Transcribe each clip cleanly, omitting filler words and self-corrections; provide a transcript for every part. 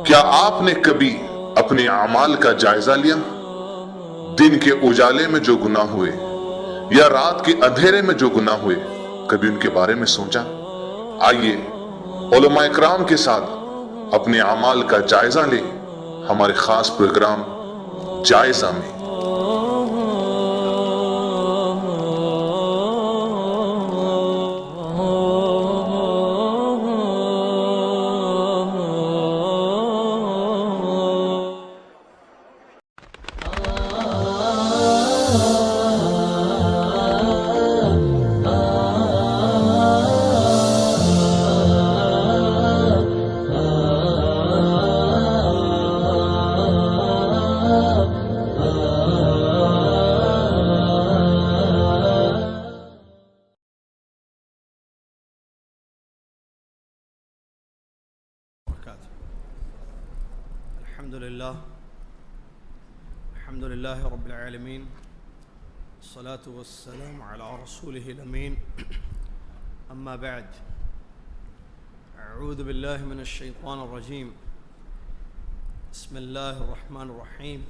کیا آپ نے کبھی اپنے اعمال کا جائزہ لیا؟ دن کے اجالے میں جو گناہ ہوئے یا رات کے اندھیرے میں جو گناہ ہوئے، کبھی ان کے بارے میں سوچا؟ آئیے علماء اکرام کے ساتھ اپنے اعمال کا جائزہ لیں ہمارے خاص پروگرام جائزہ میں۔ الحمد لله رب العالمين، الصلاة والسلام على رسوله الأمين، أما بعد، أعوذ بالله من الشيطان الرجيم، بسم الله الرحمن الرحيم،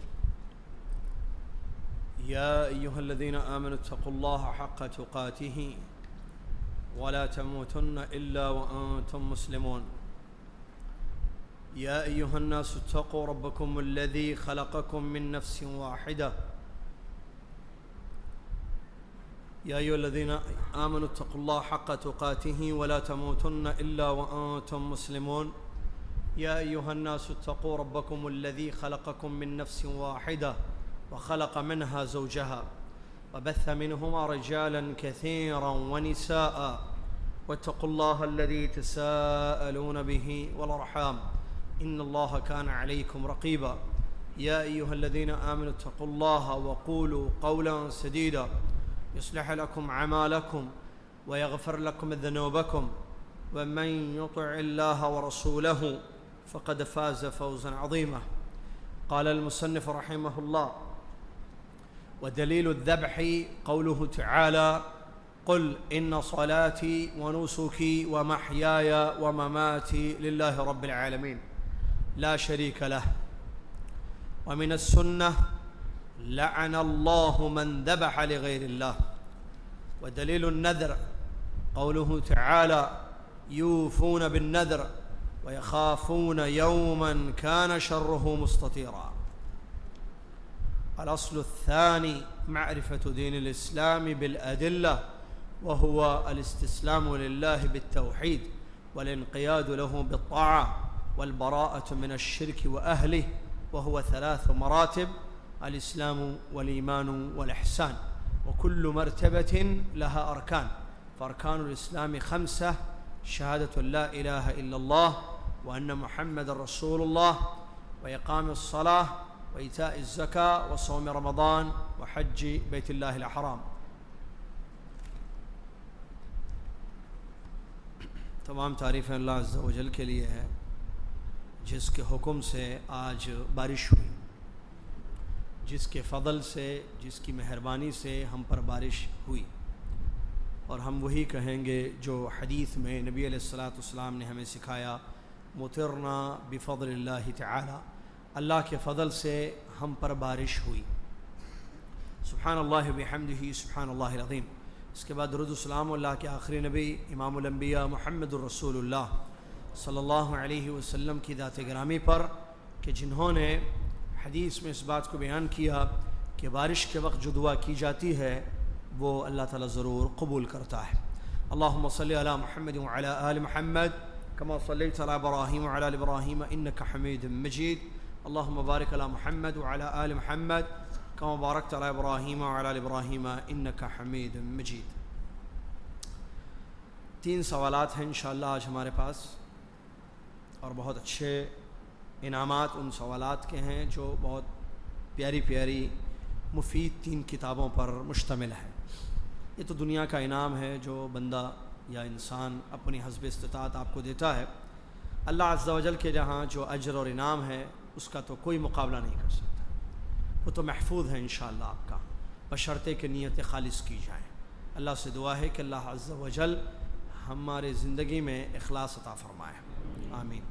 يا أيها الذين آمنوا اتقوا الله حق تقاته ولا تموتن إلا وأنتم مسلمون، يا أيها الناس اتقوا ربكم الذي خلقكم من نفس واحدة، يا أيها الذين آمنوا اتقوا الله حق تقاته ولا تموتن إلا وأنتم مسلمون، يا أيها الناس اتقوا ربكم الذي خلقكم من نفس واحدة وخلق منها زوجها وبث منهما رجالا كثيرا ونساء، واتقوا الله الذي تساءلون به والأرحام إن الله كان عليكم رقيبا، يا أيها الذين آمنوا اتقوا الله وقولوا قولا سديدا يصلح لكم أعمالكم ويغفر لكم ذنوبكم، ومن يطع الله ورسوله فقد فاز فوزا عظيما. قال المصنف رحمه الله: ودليل الذبح قوله تعالى: قل إن صلاتي ونسكي ومحياي ومماتي لله رب العالمين لا شريك له. ومن السنة: لعن الله من ذبح لغير الله. ودليل النذر قوله تعالى: يوفون بالنذر ويخافون يوما كان شره مستطيرا. الأصل الثاني: معرفة دين الإسلام بالأدلة، وهو الاستسلام لله بالتوحيد والانقياد له بالطاعة والبراءة من الشرك وأهله، وهو 3 مراتب: الإسلام والإيمان والإحسان، وكل مرتبة لها أركان، فأركان الإسلام 5: شهادة لا إله إلا الله وأن محمد رسول الله، وإقام الصلاة وإيتاء الزكاة وصوم رمضان وحج بيت الله الحرام. تمام تعریفیں اللہ عز و جل کے لیے ہے جس کے حکم سے آج بارش ہوئی، جس کے فضل سے، جس کی مہربانی سے ہم پر بارش ہوئی، اور ہم وہی کہیں گے جو حدیث میں نبی علیہ الصلاۃ والسلام نے ہمیں سکھایا: مطرنا بفضل اللہ تعالی، اللہ کے فضل سے ہم پر بارش ہوئی۔ سبحان اللہ بحمدہ سبحان اللہ العظیم۔ اس کے بعد درود و سلام اللہ کے آخری نبی امام الانبیاء محمد الرسول اللہ صلی اللہ علیہ وسلم کی ذات گرامی پر، کہ جنہوں نے حدیث میں اس بات کو بیان کیا کہ بارش کے وقت جو دعا کی جاتی ہے وہ اللہ تعالیٰ ضرور قبول کرتا ہے۔ اللہم صلی علی محمد وعلی آل محمد کما صلیت علی ابراہیم وعلی آل ابراہیم انک حمید مجید، اللہم بارک علی محمد وعلی آل محمد کما بارکت علی ابراہیم وعلی آل ابراہیم انک حمید مجید۔ 3 سوالات ہیں انشاءاللہ آج ہمارے پاس، اور بہت اچھے انعامات ان سوالات کے ہیں جو بہت پیاری پیاری مفید 3 کتابوں پر مشتمل ہے۔ یہ تو دنیا کا انعام ہے جو بندہ یا انسان اپنی حسب استطاعت آپ کو دیتا ہے۔ اللہ عز و جل کے جہاں جو اجر اور انعام ہے اس کا تو کوئی مقابلہ نہیں کر سکتا، وہ تو محفوظ ہے انشاءاللہ آپ کا، بشرطے کہ نیت خالص کی جائے۔ اللہ سے دعا ہے کہ اللہ عز و جل ہمارے زندگی میں اخلاص عطا فرمائے، آمین۔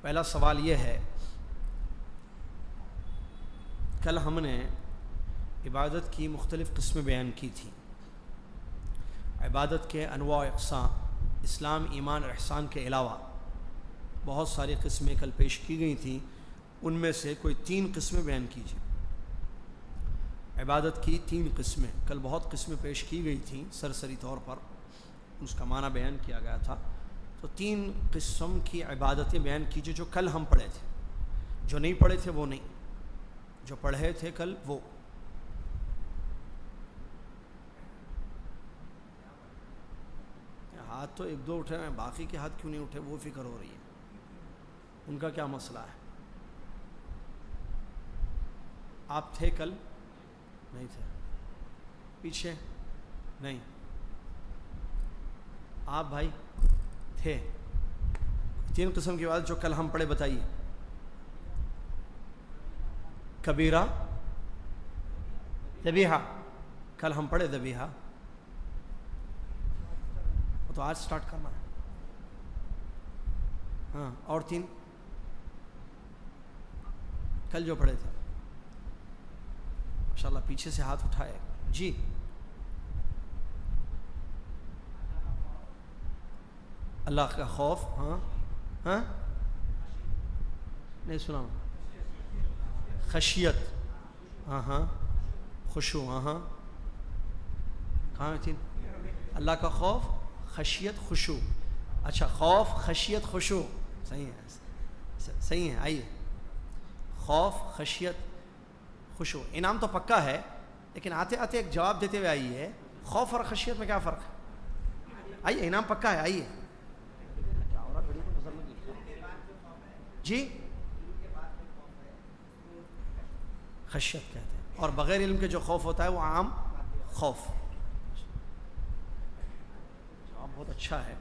پہلا سوال یہ ہے، کل ہم نے عبادت کی مختلف قسمیں بیان کی تھیں. عبادت کے انواع و اقسام، اسلام، ایمان اور احسان کے علاوہ بہت ساری قسمیں کل پیش کی گئی تھیں. ان میں سے کوئی 3 قسمیں بیان کیجیے. عبادت کی 3 قسمیں، کل بہت قسمیں پیش کی گئی تھیں سرسری طور پر، اس کا معنی بیان کیا گیا تھا. تو 3 قسم کی عبادتیں بیان کیجیے جو کل ہم پڑھے تھے. جو نہیں پڑھے تھے وہ نہیں، جو پڑھے تھے کل وہ. ہاتھ تو 1-2 اٹھے ہیں، باقی کے ہاتھ کیوں نہیں اٹھے وہ فکر ہو رہی ہے. ان کا کیا مسئلہ ہے؟ آپ تھے کل؟ نہیں تھے. پیچھے؟ نہیں. آپ بھائی تھے؟ 3 قسم کی بات جو کل ہم پڑھے بتائیے. کبیرہ، ذبیحہ، کل ہم پڑھے ذبیحہ. تو آج سٹارٹ کرنا ہے. ہاں، اور 3 کل جو پڑھے تھے. ماشاءاللہ پیچھے سے ہاتھ اٹھائے. جی اللہ کا خوف. ہاں ہاں نہیں سنا. خشیت. ہاں ہاں. خشوع. ہاں ہاں. کہاں تھی؟ اللہ کا خوف، خشیت، خشوع. اچھا، خوف، خشیت، خشوع. صحیح ہے، صحیح ہے. آئیے، خوف، خشیت، خشوع. انعام تو پکا ہے، لیکن آتے آتے ایک جواب دیتے ہوئے آئیے، خوف اور خشیت میں کیا فرق ہے؟ آئیے، انعام پکا ہے. آئیے. جی خشیت کہتے ہیں، اور بغیر علم کے جو خوف ہوتا ہے وہ عام خوف. جواب بہت اچھا ہے.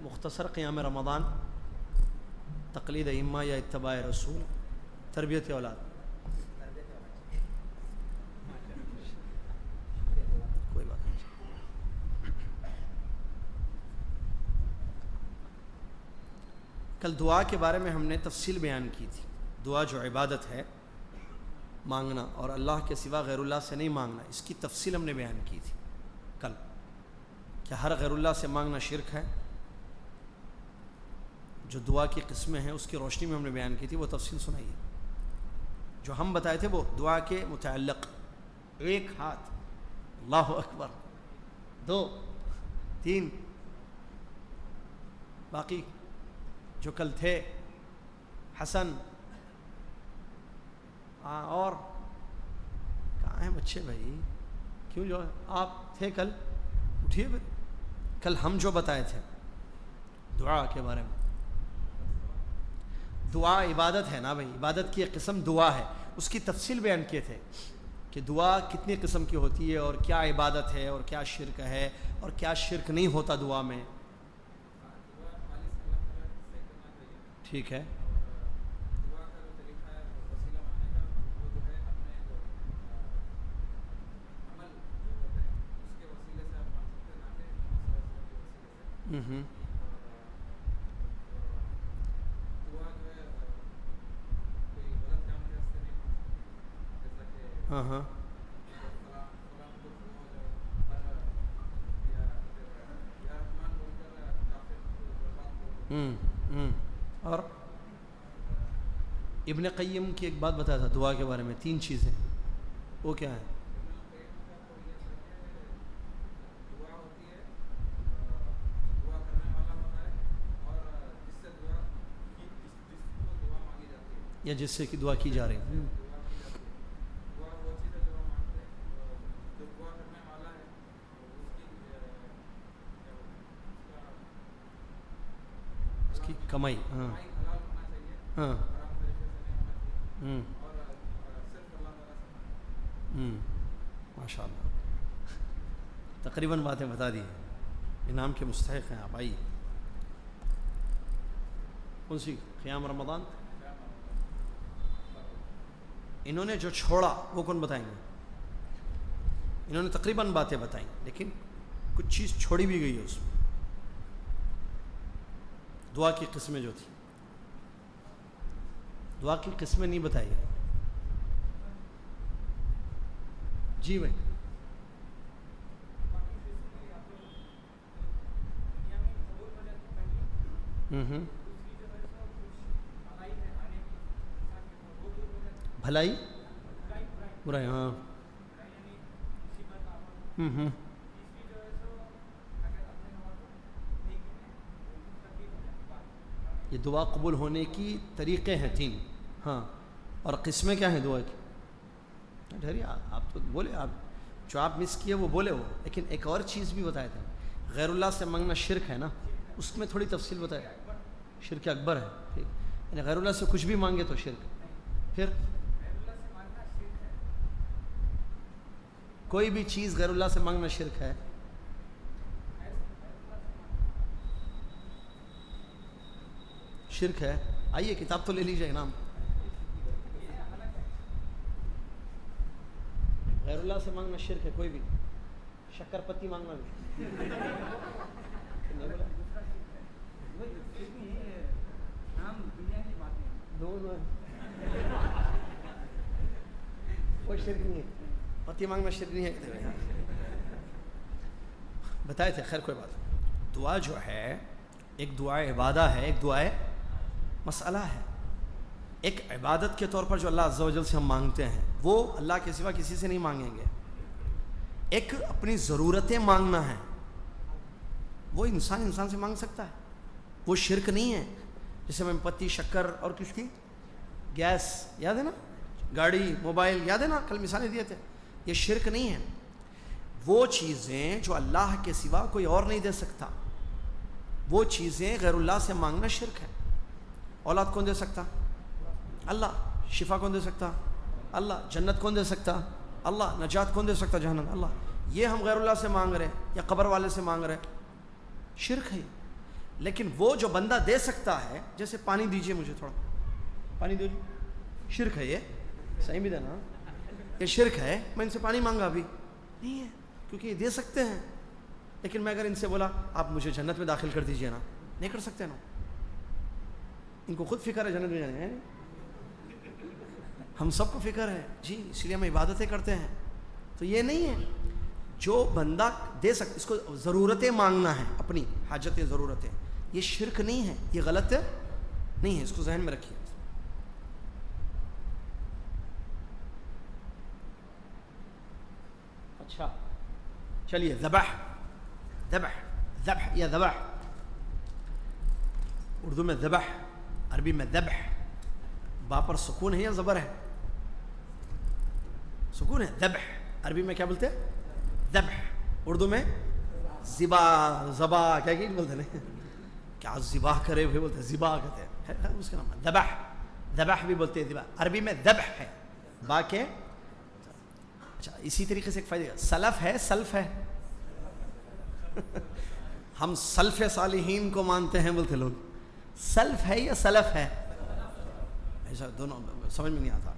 مختصر قیام رمضان، تقلید ائمہ یا اتباع رسول، تربیت اولاد. کوئی بات نہیں. کل دعا کے بارے میں ہم نے تفصیل بیان کی تھی. دعا جو عبادت ہے، مانگنا اور اللہ کے سوا غیر اللہ سے نہیں مانگنا، اس کی تفصیل ہم نے بیان کی تھی کل. کہ ہر غیر اللہ سے مانگنا شرک ہے. جو دعا کی قسمیں ہیں اس کی روشنی میں ہم نے بیان کی تھی، وہ تفصیل سنائیے. جو ہم بتائے تھے وہ دعا کے متعلق. 1 ہاتھ، اللہ اکبر. 2 3 باقی جو کل تھے. حسن. ہاں، اور کہاں ہیں بچے بھائی؟ کیوں جو آپ تھے کل؟ اٹھیے. کل ہم جو بتائے تھے دعا کے بارے میں، دعا عبادت ہے نا بھائی. عبادت کی ایک قسم دعا ہے، اس کی تفصیل بیان کیے تھے کہ دعا کتنی قسم کی ہوتی ہے اور کیا عبادت ہے اور کیا شرک ہے اور کیا شرک نہیں ہوتا دعا میں. ٹھیک ہے. ہاں ہاں. اور ابن قیم کی ایک بات بتایا تھا دعا کے بارے میں، 3 چیزیں. وہ کیا ہے؟ یا جس سے کہ دعا کی جا رہی ہے. اس کی کمائی. ہاں ہاں. ماشاء اللہ، تقریباً باتیں بتا دی. انعام کے مستحق ہیں آپ. آئیے. کون سی؟ قیام رمضان. انہوں نے جو چھوڑا وہ کون بتائیں گے؟ انہوں نے تقریباً باتیں بتائیں، لیکن کچھ چیز چھوڑی بھی گئی ہے اس میں. دعا کی قسمیں جو تھی، دعا کی قسمیں نہیں بتائی گئی. جی بھائی. بھلائی برائی، ہاں. یہ دعا قبول ہونے کی طریقے ہیں 3. ہاں. اور قسمیں کیا ہیں دعا کی؟ ٹھہریے، آپ تو بولے، آپ جو آپ مس کیے وہ بولے وہ، لیکن ایک اور چیز بھی بتایا تھا. غیر اللہ سے مانگنا شرک ہے نا، اس میں تھوڑی تفصیل بتایا. شرک اکبر ہے، ٹھیک، یعنی غیر اللہ سے کچھ بھی مانگے تو شرک. پھر کوئی بھی چیز غیر اللہ سے مانگنا شرک ہے. شرک ہے. آئیے کتاب تو لے لیجیے نام. غیر اللہ سے مانگنا شرک ہے. کوئی بھی شکر پتی مانگنا بھی کوئی شرک نہیں ہے. پتی مانگنا شرک نہیں ہے. بتائے تھے. خیر کوئی بات. دعا جو ہے ایک دعا عبادہ ہے، ایک دعا مسئلہ ہے. ایک عبادت کے طور پر جو اللہ عز و جل سے ہم مانگتے ہیں وہ اللہ کے سوا کسی سے نہیں مانگیں گے. ایک اپنی ضرورتیں مانگنا ہے، وہ انسان سے مانگ سکتا ہے، وہ شرک نہیں ہے. جیسے میں پتی، شکر اور کس کی، گیس، یاد ہے نا، گاڑی، موبائل، یاد ہے نا، کل مثالیں دیے تھے. یہ شرک نہیں ہے. وہ چیزیں جو اللہ کے سوا کوئی اور نہیں دے سکتا، وہ چیزیں غیر اللہ سے مانگنا شرک ہے. اولاد کون دے سکتا؟ اللہ. شفا کون دے سکتا؟ اللہ. جنت کون دے سکتا؟ اللہ. نجات کون دے سکتا جہنم؟ اللہ. یہ ہم غیر اللہ سے مانگ رہے ہیں یا قبر والے سے مانگ رہے ہیں، شرک ہے. لیکن وہ جو بندہ دے سکتا ہے، جیسے پانی دیجئے مجھے، تھوڑا پانی دو جی، شرک ہے. یہ صحیح بھی دینا، یہ شرک ہے. میں ان سے پانی مانگا بھی نہیں ہے کیونکہ یہ دے سکتے ہیں. لیکن میں اگر ان سے بولا آپ مجھے جنت میں داخل کر دیجئے نا، نہیں کر سکتے نا. ان کو خود فکر ہے جنت میں جانے، ہم سب کو فکر ہے جی، اس لیے ہم عبادتیں کرتے ہیں. تو یہ نہیں ہے جو بندہ دے سکتا، اس کو ضرورتیں مانگنا ہے، اپنی حاجتیں، ضرورتیں. یہ شرک نہیں ہے، یہ غلط نہیں ہے. اس کو ذہن میں رکھیے. اچھا چلیے. ذبح، یا ذبح، اردو میں ذبح، عربی میں ذبح. با پر سکون ہے یا زبر ہے؟ سکون ہے. ذبح عربی میں کیا بولتے ہیں؟ ذبح. اردو میں ذبح کیا بولتے ہیں؟ کیا ذبح کرے ہوئے بولتے ہیں، ذبح کہتے ہیں. اس کا نام ہے ذبح بھی بولتے ہیں. ذبح عربی میں ذبح ہے، با کے. اچھا اسی طریقے سے ایک فائدہ، سلف ہے، سلف ہے. ہم سلف صالحین کو مانتے ہیں بولتے لوگ. سلف ہے یا سلف ہے؟ ایسا دونوں سمجھ میں نہیں آتا.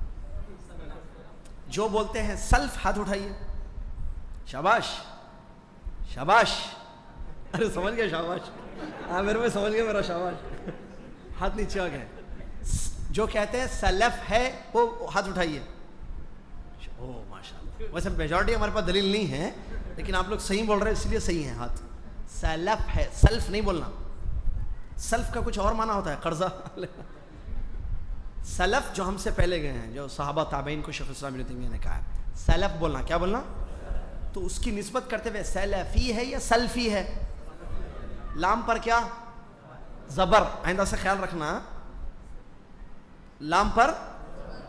جو بولتے ہیں سلف، ہاتھ اٹھائیے. شاباش شاباش. ارے سمجھ گئے شاباش. ہاں میرے میں سمجھ گئے میرا شاباش. ہاتھ نیچے آ گئے. جو کہتے ہیں سلف ہے وہ ہاتھ اٹھائیے. او ماشاء اللہ. ویسے میجورٹی ہمارے پاس دلیل نہیں ہے، لیکن آپ لوگ صحیح بول رہے ہیں اس لیے صحیح ہیں ہاتھ. سلف ہے، سلف نہیں بولنا. سلف کا کچھ اور معنی ہوتا ہے، قرضہ. سلف جو ہم سے پہلے گئے ہیں، جو صحابہ تابعین کو شیخ الاسلام ابن تیمیہ نے کہا ہے سلف بولنا. کیا بولنا؟ تو اس کی نسبت کرتے ہوئے سلفی ہے یا سلفی ہے؟ لام پر کیا؟ زبر. آئندہ سے خیال رکھنا، لام پر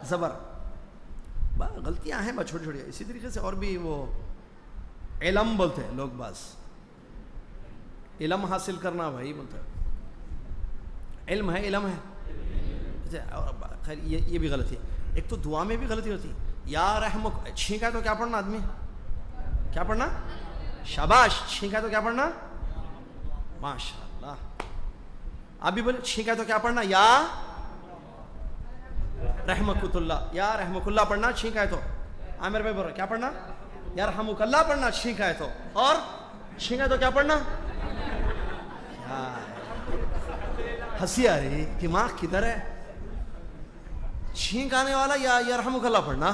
زبر. غلطیاں ہیں بس چھوٹی چھوٹی. اسی طریقے سے اور بھی وہ علم بولتے ہیں لوگ، بس علم حاصل کرنا بھائی بولتے ہیں. علم ہے، علم ہے. خیر یہ بھی غلطی ہے. ایک تو دعا میں بھی غلطی ہوتی ہے. یا رحمک، چھینکا تو کیا پڑھنا آدمی؟ کیا پڑھنا؟ شاباش. چھینکا تو کیا پڑھنا؟ ماشاء اللہ. آپ بھی بولے چھینکا تو کیا پڑھنا؟ یا رحمکت اللہ. یا رحمک اللہ پڑھنا چھینکا ہے تو. عامر بھائی بول رہے کیا پڑھنا؟ یا رحمک اللہ پڑھنا چھینکا ہے تو. اور چھینکا تو کیا پڑھنا؟ ہنسی آ رہی ہے، دماغ کدھر ہے؟ چھینک آنے والا یا یرحمک اللہ پڑھنا،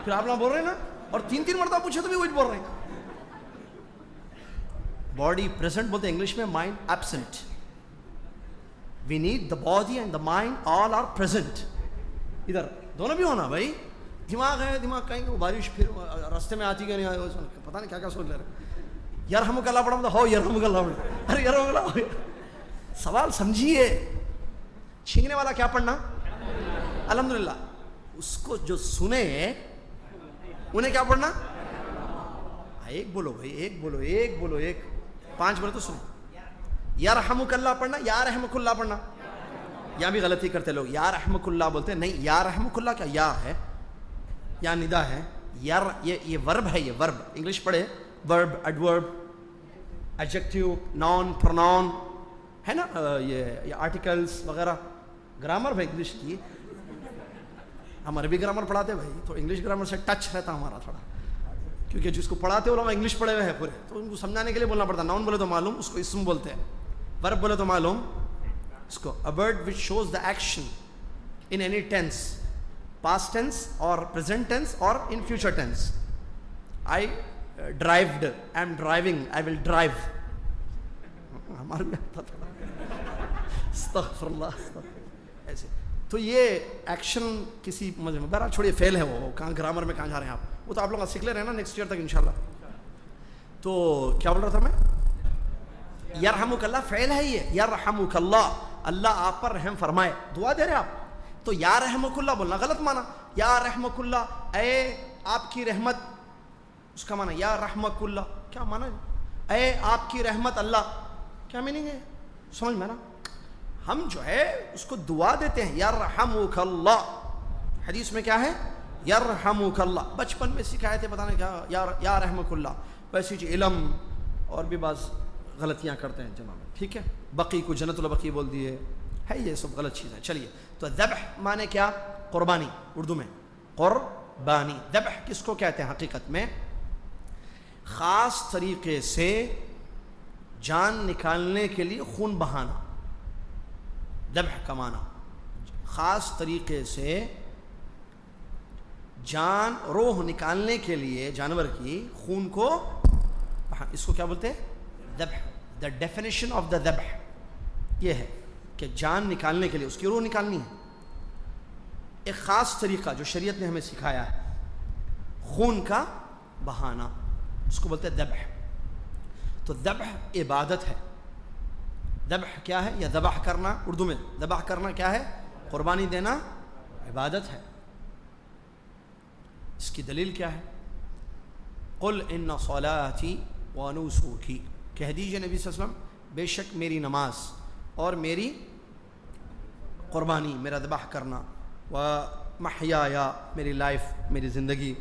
پھر آپ لوگ بول رہے ہیں نا، اور 3 مرتبہ پوچھے تو بھی وہی بول رہے ہیں. باڈی پریزنٹ بولتے ہیں انگلش میں، mind absent. We need the body and the mind all are present. ادھر دونوں بھی ہونا بھائی. دماغ ہے، دماغ کہیں کہ بارش پھر راستے میں آتی کہ نہیں آئی، پتہ نہیں کیا کیا سوچ لے رہے. یرحمک اللہ پڑھا ہو، یرحمک اللہ پڑھا، ارے یرحمک اللہ ہو. سوال سمجھیے، چھینکنے والا کیا پڑھنا؟ الحمدللہ. اس کو جو سنے انہیں کیا پڑھنا؟ ایک بولو بھائی، ایک بولو، ایک بولو، ایک 5 بولے تو سنو. یرحمک اللہ پڑھنا یا رحمک اللہ پڑھنا؟ یہاں بھی غلطی کرتے لوگ، یا رحمک اللہ بولتے ہیں. نہیں، یا رحمک اللہ کیا یا ہے، یا ندا ہے. یہ ورب ہے، یہ ورب. انگلش پڑھے، ورب، ایڈورب، ایڈجیکٹیو، ناؤن، پروناؤن ہے نا، یہ آرٹیکلس وغیرہ. گرامر بھائی انگلش کی، ہم عربی گرامر پڑھاتے بھائی، تو انگلش گرامر سے ٹچ رہتا ہمارا تھوڑا، کیونکہ جس کو پڑھاتے ہو لوگ انگلش پڑھے ہوئے ہیں پورے، تو ان کو سمجھانے کے لیے بولنا پڑتا ہے. ناؤن بولے تو معلوم، اس کو اسم بولتے ہیں. ورب بولے تو معلوم اس کو a word which shows the action in any tense, past tense or present tense or in future tense. I drived, I am driving, I will drive. ہمارے میں آتا تھا استغفر اللہ. ایسے تو یہ ایکشن کسی مجھے بہرحال چھوڑیے، فیل ہے وہ، کہاں گرامر میں کہاں جا رہے ہیں آپ، وہ تو آپ لوگ سیکھ لے رہے ہیں نا نیکسٹ ایئر تک انشاءاللہ. تو کیا بول رہا تھا میں؟ یرحمک اللہ فعل ہے یہ، یرحمک اللہ، اللہ آپ پر رحم فرمائے، دعا دے رہے آپ. تو یا رحمک اللہ بولنا غلط مانا. یا رحمک اللہ، اے آپ کی رحمت، اس کا مانا یا رحمک اللہ کیا مانا؟ اے آپ کی رحمت اللہ، کیا میننگ ہے؟ سمجھ میں نا. ہم جو ہے اس کو دعا دیتے ہیں یرحمک اللہ. حدیث میں کیا ہے؟ یرحمک اللہ. بچپن میں سکھائے تھے، پتہ نہیں کیا یا رحمک اللہ. ویسے جو علم اور بھی بعض غلطیاں کرتے ہیں جناب، ٹھیک ہے. بقی کو جنت البقی بول دیے ہے، یہ سب غلط چیزیں. چلیے، تو ذبح مانے کیا؟ قربانی. اردو میں قربانی. ذبح کس کو کہتے ہیں حقیقت میں؟ خاص طریقے سے جان نکالنے کے لیے خون بہانا. ذبح کا معنی خاص طریقے سے جان، روح نکالنے کے لیے جانور کی خون کو، اس کو کیا بولتے ہیں؟ ذبح. دا ڈیفینیشن آف دا ذبح یہ ہے کہ جان نکالنے کے لیے، اس کی روح نکالنی ہے. ایک خاص طریقہ جو شریعت نے ہمیں سکھایا ہے، خون کا بہانا، اس کو بولتے ہیں ذبح. تو ذبح عبادت ہے. ذبح کیا ہے؟ یا ذبح کرنا، اردو میں ذبح کرنا کیا ہے؟ قربانی دینا عبادت ہے. اس کی دلیل کیا ہے؟ قل ان صلاتی و نسکی، کہہ دیجئے نبی صلی اللہ علیہ وسلم، بے شک میری نماز اور میری قربانی، میرا ذبح کرنا، و محیایا میری لائف، میری زندگی،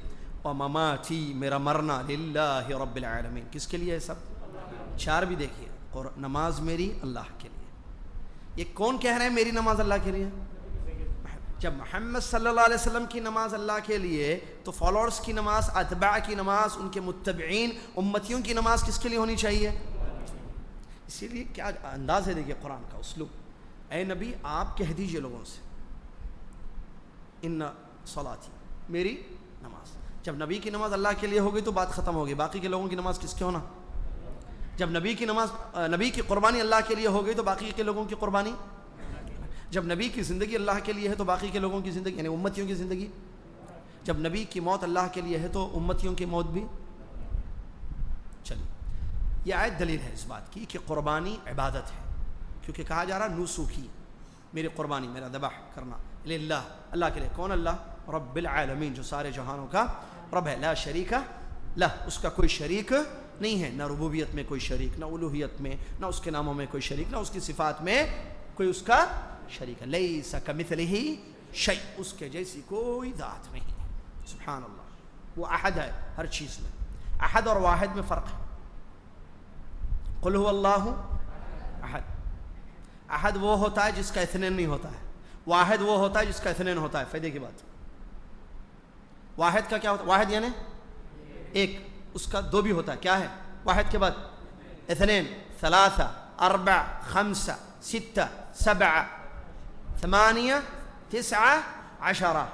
و مماتی میرا مرنا، للہ رب العالمین. کس کے لیے ہے سب؟ 4 بھی دیکھیے. نماز میری اللہ کے لیے. یہ کون کہہ رہے ہیں میری نماز اللہ کے لیے؟ جب محمد صلی اللہ علیہ وسلم کی نماز اللہ کے لیے، تو فالوورز کی نماز، اتباع کی نماز، ان کے متبعین امتیوں کی نماز کس کے لیے ہونی چاہیے؟ اسی لیے کیا انداز ہے دیکھیے قرآن کا اسلوب. اے نبی آپ کہہ دیجئے لوگوں سے ان صلاتی، میری نماز. جب نبی کی نماز اللہ کے لیے ہوگی تو بات ختم ہوگی. باقی کے لوگوں کی نماز کس کے ہونا؟ جب نبی کی نماز، نبی کی قربانی اللہ کے لیے ہو گئی تو باقی کے لوگوں کی قربانی. جب نبی کی زندگی اللہ کے لیے ہے تو باقی کے لوگوں کی زندگی، یعنی امتیوں کی زندگی. جب نبی کی موت اللہ کے لیے ہے تو امتیوں کی موت بھی. چلیے، یہ آیت دلیل ہے اس بات کی کہ قربانی عبادت ہے، کیونکہ کہا جا رہا نسکی، میری قربانی، میرا ذبح کرنا للہ، اللہ کے لیے. کون؟ اللہ رب العالمین، جو سارے جہانوں کا رب ہے. لا شریک لہ، اس کا کوئی شریک نہیں ہے، نہ ربوبیت میں کوئی شریک، نہ الوہیت میں، نہ اس کے ناموں میں کوئی شریک، نہ اس کی صفات میں کوئی اس کا شریک ہے. لیس کمثلہ شیء، اس کے جیسی کوئی ذات نہیں ہے. سبحان اللہ. وہ احد ہے ہر چیز میں. احد اور واحد میں فرق ہے. قل هو اللہ احد. احد وہ ہوتا ہے جس کا اثنین نہیں ہوتا ہے. واحد وہ ہوتا ہے جس کا اثنین ہوتا ہے. فائدے کی بات. واحد کا کیا ہوتا ہے؟ واحد یعنی ایک، اس کا 2 بھی ہوتا ہے. کیا ہے واحد کے بعد؟ اثنین، ثلاثہ، اربع، خمسہ، ستة سبعة ثمانية تسعة عشرة.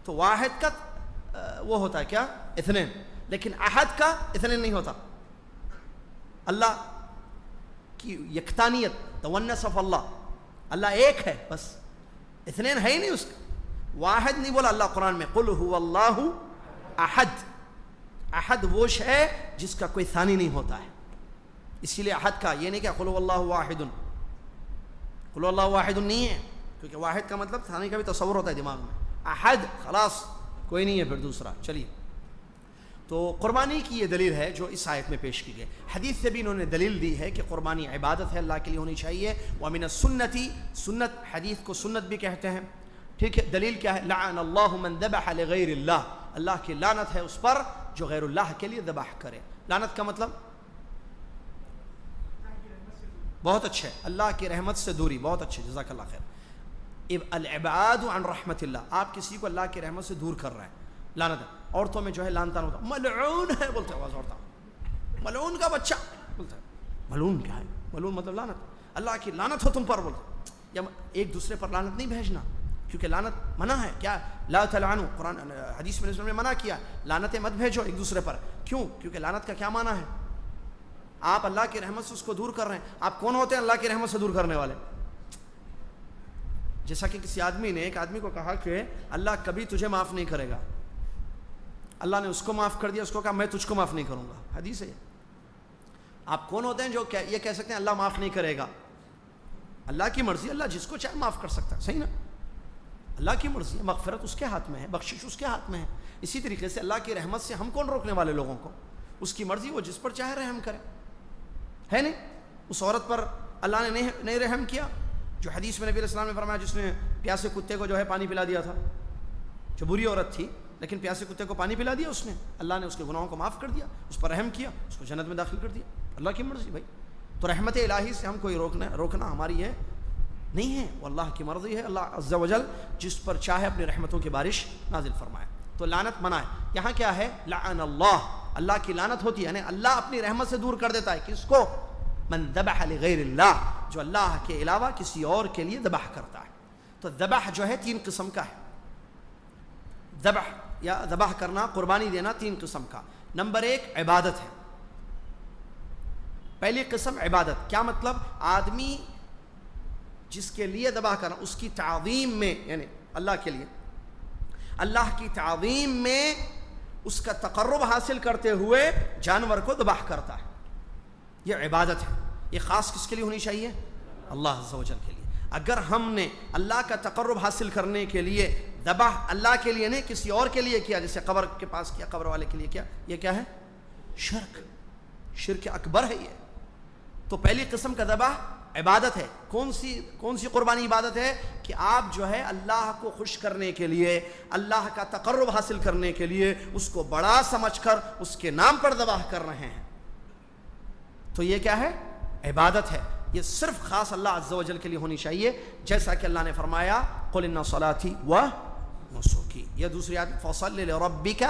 تو واحد کا وہ ہوتا ہے کیا؟ اثنين. لیکن احد کا اثنين نہیں ہوتا. اللہ کی یکتانیت، تونس آف اللہ، اللہ ایک ہے بس، اثنين ہے ہی نہیں اس کا. واحد نہیں بولا اللہ قرآن میں، قل هو اللہ احد. احد وہ ہے جس کا کوئی ثانی نہیں ہوتا ہے. اسی لیے احد کا یہ نہیں کہ قل هو اللہ واحد، قل هو اللہ واحد نہیں ہے، کیونکہ واحد کا مطلب ثانی کا بھی تصور ہوتا ہے دماغ میں. احد خلاص کوئی نہیں ہے پھر دوسرا. چلیے، تو قربانی کی یہ دلیل ہے جو اس آیت میں پیش کی گئی. حدیث سے بھی انہوں نے دلیل دی ہے کہ قربانی عبادت ہے، اللہ کے لیے ہونی چاہیے. وَمِنَ السُّنَّةِ، سنت، حدیث کو سنت بھی کہتے ہیں. ٹھیک ہے، دلیل کیا ہے؟ لعن اللہ من ذبح لغیر اللہ، اللہ کی لعنت ہے اس پر جو غیر اللہ کے لیے ذبح کرے. لعنت کا مطلب بہت اچھا ہے، اللہ کی رحمت سے دوری. بہت اچھے، جزاک اللہ خیر. الابعاد عن رحمت اللہ، آپ کسی کو اللہ کی رحمت سے دور کر رہے ہیں. لعنت ہے. عورتوں میں جو ہے لعنتان ہوتا، ملعون ہے بولتے آواز ہوتا، ملعون کا بچہ بولتا ہے. ملعون کیا ہے؟ ملعون مطلب لعنت. اللہ کی لعنت ہو تم پر بولتے. یا ایک دوسرے پر لعنت نہیں بھیجنا، کیونکہ لعنت منع ہے. کیا؟ لا تلعنوا، قرآن حدیث میں نے منع کیا لعنتیں مت بھیجو ایک دوسرے پر. کیوں؟ کیونکہ لعنت کا کیا معنی ہے؟ آپ اللہ کی رحمت سے اس کو دور کر رہے ہیں. آپ کون ہوتے ہیں اللہ کی رحمت سے دور کرنے والے؟ جیسا کہ کسی آدمی نے ایک آدمی کو کہا کہ اللہ کبھی تجھے معاف نہیں کرے گا. اللہ نے اس کو معاف کر دیا، اس کو کہا میں تجھ کو معاف نہیں کروں گا. حدیث ہے. آپ کون ہوتے ہیں جو یہ کہہ سکتے ہیں اللہ معاف نہیں کرے گا؟ اللہ کی مرضی، اللہ جس کو چاہے معاف کر سکتا ہے. صحیح نا؟ اللہ کی مرضی ہے، مغفرت اس کے ہاتھ میں ہے، بخشش اس کے ہاتھ میں ہے. اسی طریقے سے اللہ کی رحمت سے ہم کون روکنے والے لوگوں کو؟ اس کی مرضی، وہ جس پر چاہے رحم کرے. ہے نہیں؟ اس عورت پر اللہ نے نہیں رحم کیا جو حدیث میں نبی علیہ السلام نے فرمایا، جس نے پیاسے کتے کو جو ہے پانی پلا دیا تھا. جو بری عورت تھی لیکن پیاسے کتے کو پانی پلا دیا اس نے، اللہ نے اس کے گناہوں کو معاف کر دیا، اس پر رحم کیا، اس کو جنت میں داخل کر دیا. اللہ کی مرضی بھائی. تو رحمت الہی سے ہم کوئی روکنا ہماری ہے نہیں ہے، وہ اللہ کی مرضی ہے. اللہ عز و جل جس پر چاہے اپنی رحمتوں کی بارش نازل فرمائے. تو لعنت منع ہے. یہاں کیا ہے؟ لعن اللہ، اللہ کی لعنت ہوتی ہے، یعنی اللہ اپنی رحمت سے دور کر دیتا ہے. کس کو؟ من ذبح لغیر اللہ، جو اللہ کے علاوہ کسی اور کے لیے ذبح کرتا ہے. تو ذبح جو ہے 3 قسم کا ہے. ذبح یا ذبح کرنا، قربانی دینا 3 قسم کا. نمبر 1 عبادت ہے. پہلی قسم عبادت. کیا مطلب؟ آدمی جس کے لیے ذبح کرنا، اس کی تعظیم میں، یعنی اللہ کے لیے، اللہ کی تعظیم میں اس کا تقرب حاصل کرتے ہوئے جانور کو ذبح کرتا ہے. یہ عبادت ہے. یہ خاص کس کے لیے ہونی چاہیے؟ اللہ عز و جل کے لیے. اگر ہم نے اللہ کا تقرب حاصل کرنے کے لیے ذبح اللہ کے لیے نہیں کسی اور کے لیے کیا، جیسے قبر کے پاس کیا، قبر والے کے لیے کیا، یہ کیا ہے؟ شرک اکبر ہے یہ. تو پہلی قسم کا ذبح عبادت ہے. کون سی قربانی عبادت ہے؟ کہ آپ جو ہے اللہ کو خوش کرنے کے لیے، اللہ کا تقرب حاصل کرنے کے لیے اس کو بڑا سمجھ کر اس کے نام پر ذبح کر رہے ہیں. تو یہ کیا ہے؟ عبادت ہے. یہ صرف خاص اللہ عز و جل کے لیے ہونی چاہیے، جیسا کہ اللہ نے فرمایا قل ان صلاتی و نسکی. یہ دوسری آیت فصل لربک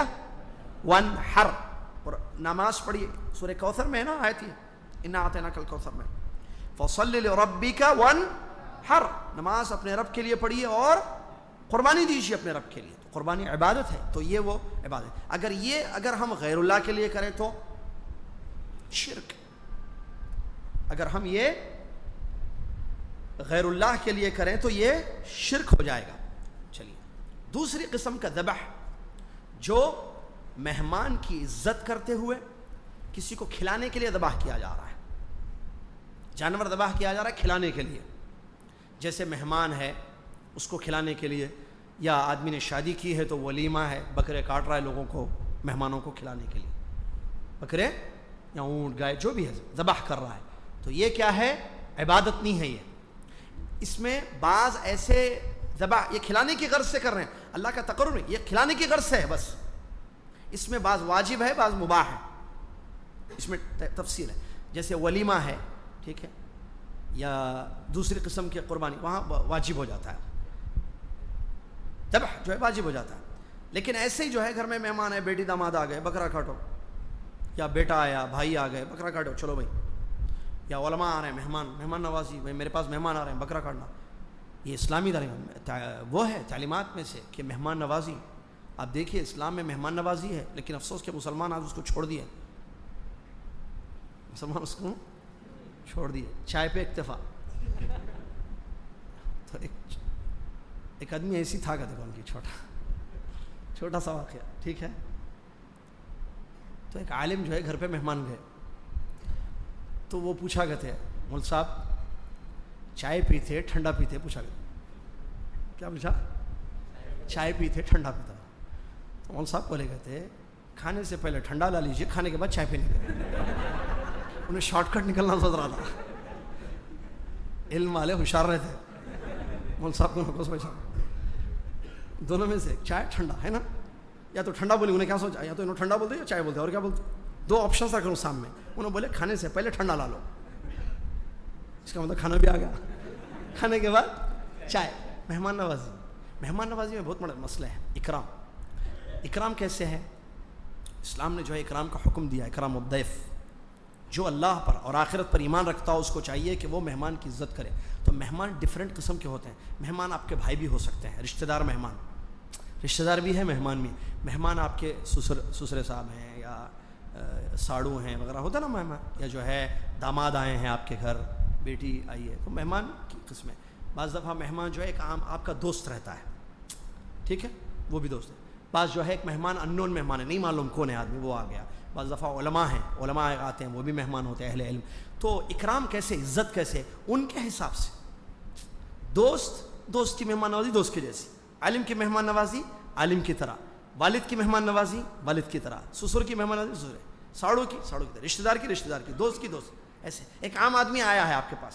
وانحر. نماز پڑھیے، سورہ کوثر میں ہے نا آیت ہے، انا اعطیناک الکوثر میں. فصل لربک وانحر، نماز اپنے رب کے لیے پڑھیے اور قربانی دیجیے اپنے رب کے لیے. تو قربانی عبادت ہے. تو یہ وہ عبادت. اگر ہم غیر اللہ کے لیے کریں تو شرک. اگر ہم یہ غیر اللہ کے لیے کریں تو یہ شرک ہو جائے گا. چلیے، دوسری قسم کا ذبح جو مہمان کی عزت کرتے ہوئے کسی کو کھلانے کے لیے ذبح کیا جا رہا ہے. جانور ذبح کیا جا رہا ہے کھلانے کے لیے. جیسے مہمان ہے اس کو کھلانے کے لیے، یا آدمی نے شادی کی ہے تو ولیمہ ہے، بکرے کاٹ رہا ہے لوگوں کو، مہمانوں کو کھلانے کے لیے، بکرے یا اونٹ گائے جو بھی ہے ذبح کر رہا ہے. تو یہ کیا ہے؟ عبادت نہیں ہے. یہ اس میں بعض ایسے ذبح یہ کھلانے کی غرض سے کر رہے ہیں، اللہ کا تقرب نہیں، یہ کھلانے کی غرض سے ہے بس. اس میں بعض واجب ہے، بعض مباح ہے، اس میں تفصیل ہے. جیسے ولیمہ ہے، ٹھیک ہے، یا دوسری قسم کی قربانی، وہاں واجب ہو جاتا ہے، ذبح جو ہے واجب ہو جاتا ہے. لیکن ایسے ہی جو ہے گھر میں مہمان ہے، بیٹی داماد آ گئے بکرا کاٹو، یا بیٹا آیا بھائی آ گئے بکرا کاٹو، چلو بھائی. یا علماء آ رہے ہیں مہمان نوازی، بھائی میرے پاس مہمان آ رہے ہیں بکرا کاٹنا، یہ اسلامی وہ ہے تعلیمات میں سے کہ مہمان نوازی. آپ دیکھیے اسلام میں مہمان نوازی ہے، لیکن افسوس کہ مسلمان آج اس کو چھوڑ دیے، مسلمان اس کو چھوڑ دیے. چائے پہ اکتفا. تو ایک آدمی ایسی تھا کہتے ان کی چھوٹا سا واقعہ، ٹھیک ہے. تو ایک عالم جو ہے گھر پہ مہمان گئے، تو وہ پوچھا کرتے مول صاحب چائے پیتے ٹھنڈا پیتے، پوچھا کرتے کیا پوچھا؟ چائے پیتے ٹھنڈا پیتا. تو مول صاحب بولے کہتے کھانے سے پہلے ٹھنڈا لا لیجیے، کھانے کے بعد چائے پینے کے. انہیں شارٹ کٹ نکلنا سوچ رہا تھا. علم والے ہوشیار رہے تھے، مول صاحب کو نقص پہچان دونوں میں سے چائے ٹھنڈا ہے نا، یا تو ٹھنڈا بولی. انہیں کیا سوچا یا تو انہوں ٹھنڈا بولتے یا چائے بولتے، اور کیا بولتے؟ دو آپشنس رکھ لوں سامنے. انہوں بولے کھانے سے پہلے ٹھنڈا لا لو، اس کا مطلب کھانا بھی آ گیا، کھانے کے بعد چائے. مہمان نوازی میں بہت بڑا مسئلہ ہے. اکرام کیسے ہے؟ اسلام نے جو ہے اکرام کا حکم دیا. اکرام الضیف، جو اللہ پر اور آخرت پر ایمان رکھتا ہو اس کو چاہیے کہ وہ مہمان کی عزت کرے. تو مہمان ڈیفرنٹ قسم کے ہوتے ہیں. مہمان آپ کے بھائی بھی ہو سکتے ہیں، رشتہ دار بھی ہے، مہمان بھی. مہمان آپ کے سسرے صاحب ہیں یا ساڑو ہیں وغیرہ ہوتا ہے نا مہمان، یا جو ہے داماد آئے ہیں آپ کے گھر، بیٹی آئی ہے، تو مہمان کی قسمیں. بعض دفعہ مہمان جو ہے ایک عام آپ کا دوست رہتا ہے، ٹھیک ہے، وہ بھی دوست ہے. بعض جو ہے ایک مہمان انون مہمان ہے، نہیں معلوم کون ہے آدمی، وہ آ گیا. بعض دفعہ علماء آتے ہیں، وہ بھی مہمان ہوتے ہیں، اہل علم. تو اکرام کیسے، عزت کیسے؟ ان کے حساب سے. دوست کی مہمان نوازی دوست کی جیسی، عالم کی مہمان نوازی عالم کی طرح، والد کی مہمان نوازی والد کی طرح، سسر کی مہمان نوازی سسر، ساڑو کی طرح، رشتہ دار کی، دوست کی دوست. ایسے ایک عام آدمی آیا ہے آپ کے پاس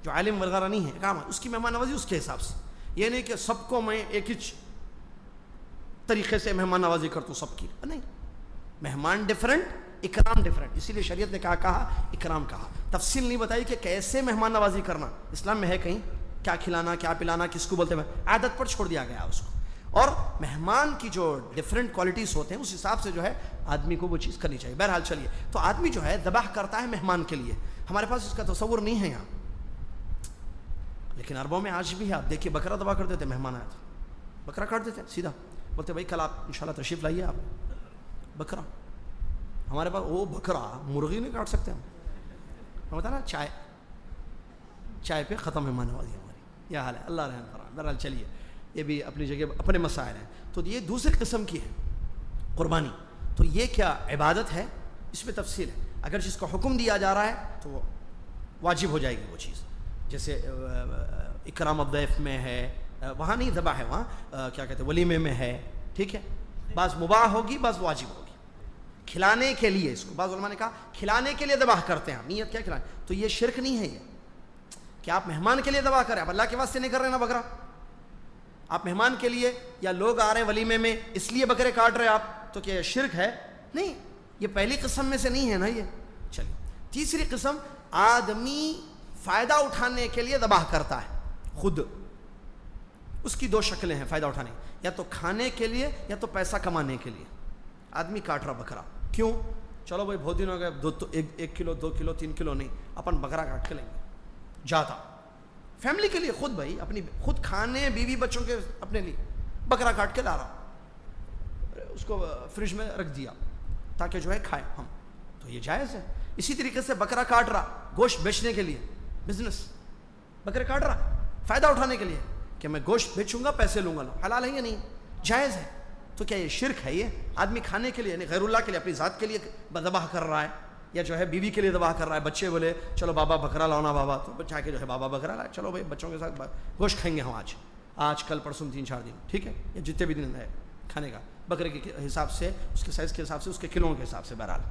جو عالم وغیرہ نہیں ہے، ایک عام، اس کی مہمان نوازی اس کے حساب سے. یہ نہیں کہ سب کو میں ایک ہی طریقے سے مہمان نوازی کرتا ہوں سب کی، نہیں. مہمان ڈیفرنٹ، اکرام ڈیفرنٹ. اسی لیے شریعت نے کہا اکرام کہا. تفصیل نہیں بتائی کہ کیسے مہمان نوازی کرنا اسلام میں ہے کہیں، کیا کھلانا کیا پلانا کس کو بولتے ہیں، عادت پر چھوڑ دیا گیا اس کو. اور مہمان کی جو ڈیفرنٹ کوالٹیز ہوتے ہیں اس حساب سے جو ہے آدمی کو وہ چیز کرنی چاہیے. بہرحال چلیے، تو آدمی جو ہے ذبح کرتا ہے مہمان کے لیے. ہمارے پاس اس کا تصور نہیں ہے یہاں، لیکن عربوں میں آج بھی ہے. آپ دیکھیے بکرا ذبح کر دیتے، مہمان آئے تو بکرا کاٹ دیتے سیدھا، بولتے بھائی کل آپ انشاءاللہ تشریف لائیے آپ. بکرا ہمارے پاس، وہ بکرا مرغی نہیں کاٹ سکتے ہم بتا نا. چائے پہ ختم مہمان نوازی ہماری، یہ حال ہے. اللہ رحم فرمائے. بہرحال چلیے، یہ بھی اپنی جگہ اپنے مسائل ہیں. تو یہ دوسری قسم کی ہے قربانی. تو یہ کیا عبادت ہے، اس میں تفصیل ہے. اگر جس کو حکم دیا جا رہا ہے تو واجب ہو جائے گی وہ چیز. جیسے اکرام الضیف میں ہے، وہاں نہیں ذبح ہے، وہاں کیا کہتے ہیں ولیمے میں ہے، ٹھیک ہے. بعض مباح ہوگی، بعض واجب ہوگی. کھلانے کے لیے، اس کو بعض علماء نے کہا کھلانے کے لیے ذبح کرتے ہیں، نیت کیا کھلانے. تو یہ شرک نہیں ہے، یہ کہ آپ مہمان کے لیے ذبح کریں، آپ اللہ کے واسطے نہیں کر رہے نا بکرا. آپ مہمان کے لیے، یا لوگ آ رہے ہیں ولیمے میں اس لیے بکرے کاٹ رہے آپ، تو کیا یہ شرک ہے؟ نہیں، یہ پہلی قسم میں سے نہیں ہے نا یہ. چلیے، تیسری قسم، آدمی فائدہ اٹھانے کے لیے ذبح کرتا ہے خود. اس کی دو شکلیں ہیں فائدہ اٹھانے، یا تو کھانے کے لیے یا تو پیسہ کمانے کے لیے. آدمی کاٹ رہا بکرا، کیوں؟ چلو بھائی بہت دن ہو گئے، 1 کلو 2 کلو 3 کلو نہیں، اپن بکرا کاٹ کے لیں گے. جاتا فیملی کے لیے، خود بھائی اپنی خود کھانے، بیوی بچوں کے اپنے لیے بکرا کاٹ کے لا رہا، اس کو فریج میں رکھ دیا تاکہ جو ہے کھائے ہم، تو یہ جائز ہے. اسی طریقے سے بکرا کاٹ رہا گوشت بیچنے کے لیے، بزنس، بکرے کاٹ رہا فائدہ اٹھانے کے لیے کہ میں گوشت بیچوں گا پیسے لوں گا. حلال ہے یا نہیں؟ جائز ہے. تو کیا یہ شرک ہے؟ یہ آدمی کھانے کے لیے، یعنی غیر اللہ کے لیے، اپنی ذات کے لیے ذبح کر رہا ہے، یا جو ہے بیوی کے لیے ذبح کر رہا ہے. بچے بولے چلو بابا بکرا لاؤ نا بابا، تو بچہ کے جو ہے بابا بکرا لائے، چلو بھائی بچوں کے ساتھ گوشت کھائیں گے ہم آج کل پرسوں 3-4 دن، ٹھیک ہے، یا جتنے بھی دن ہے کھانے کا، بکرے کے حساب سے، اس کے سائز کے حساب سے، اس کے کلوں کے حساب سے. بہرحال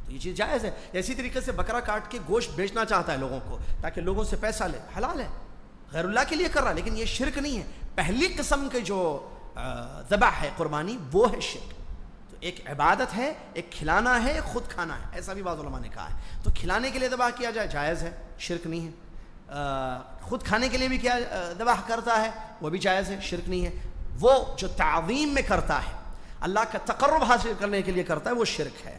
تو یہ چیز جائز ہے. اسی طریقے سے بکرا کاٹ کے گوشت بیچنا چاہتا ہے لوگوں کو تاکہ لوگوں سے پیسہ لے، حلال ہے، غیر اللہ کے لیے کر رہا ہے، لیکن یہ شرک نہیں ہے. پہلی قسم کے جو ذبح ہے قربانی، وہ ہے شرک. تو ایک عبادت ہے، ایک کھلانا ہے، خود کھانا ہے، ایسا بھی بعض علماء نے کہا ہے. تو کھلانے کے لیے ذبح کیا جائے جائز ہے، شرک نہیں ہے. خود کھانے کے لیے بھی کیا ذبح کرتا ہے وہ بھی جائز ہے، شرک نہیں ہے. وہ جو تعظیم میں کرتا ہے، اللہ کا تقرب حاصل کرنے کے لیے کرتا ہے، وہ شرک ہے.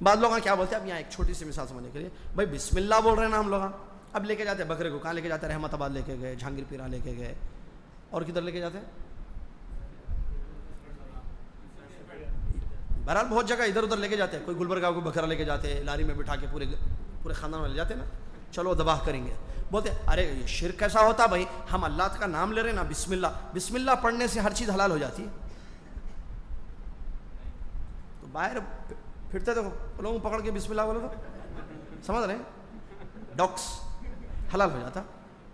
بعض لوگ کیا بولتے ہیں، اب یہاں ایک چھوٹی سی مثال سمجھنے کے لیے، بھائی بسم اللہ بول رہے ہیں نا ہم لوگ، اب لے کے جاتے ہیں بکرے کو، کہاں لے کے جاتے ہیں؟ رحمت آباد لے کے گئے، جہانگیر پیرا لے کے گئے، اور کدھر لے کے جاتے ہیں؟ بہرحال بہت جگہ ادھر ادھر لے کے جاتے ہیں، کوئی گلبرگہ کو بکرا لے کے جاتے ہیں، لاری میں بٹھا کے پورے خاندان میں لے جاتے ہیں نا، چلو ذبح کریں گے، بولتے ارے یہ شرک کیسا ہوتا بھائی، ہم اللہ کا نام لے رہے ہیں نا، بسم اللہ پڑھنے سے ہر چیز حلال ہو جاتی ہے. تو باہر پھرتے تھے لوگوں پکڑ کے بسم اللہ بولو تو سمجھ رہے ہیں، ڈاکس حلال ہو جاتا.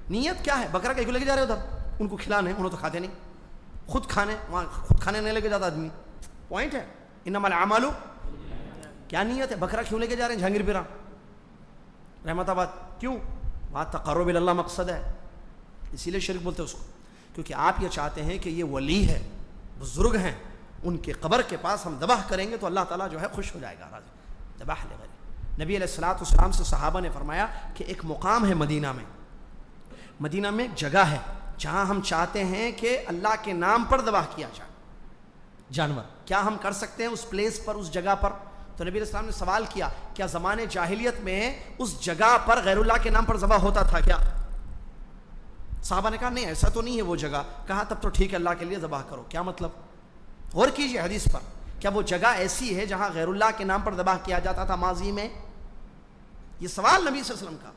نیت کیا ہے؟ بکرا کہیں کو لے کے جا رہے ادھر ان کو کھلانے، انہوں تو کھاتے نہیں، خود کھانے نہیں لے کے جاتا آدمی. پوائنٹ ہے انما الاعمال، کیا نیت ہے؟ بکرا کیوں لے کے جا رہے ہیں جہانگیر پیرا رحمت آباد؟ کیوں؟ وہاں تقرب اللہ مقصد ہے، اسی لیے شرک بولتے ہیں اس کو، کیونکہ آپ یہ چاہتے ہیں کہ یہ ولی ہے، بزرگ ہیں، ان کے قبر کے پاس ہم ذبح کریں گے تو اللہ تعالیٰ جو ہے خوش ہو جائے گا. ذبح لغیر. نبی علیہ الصلوۃ والسلام سے صحابہ نے فرمایا کہ ایک مقام ہے مدینہ میں ایک جگہ ہے جہاں ہم چاہتے ہیں کہ اللہ کے نام پر ذبح کیا جائے جانور، کیا ہم کر سکتے ہیں اس پلیس پر، اس جگہ پر؟ تو نبی علیہ السلام نے سوال کیا، کیا زمانے جاہلیت میں اس جگہ پر غیر اللہ کے نام پر ذبح ہوتا تھا کیا؟ صحابہ نے کہا نہیں ایسا تو نہیں ہے وہ جگہ. کہا تب تو ٹھیک ہے، اللہ کے لیے ذبح کرو. کیا مطلب؟ غور کیجئے حدیث پر، کیا وہ جگہ ایسی ہے جہاں غیر اللہ کے نام پر ذبح کیا جاتا تھا ماضی میں؟ یہ سوال نبی صلی اللہ علیہ وسلم کا.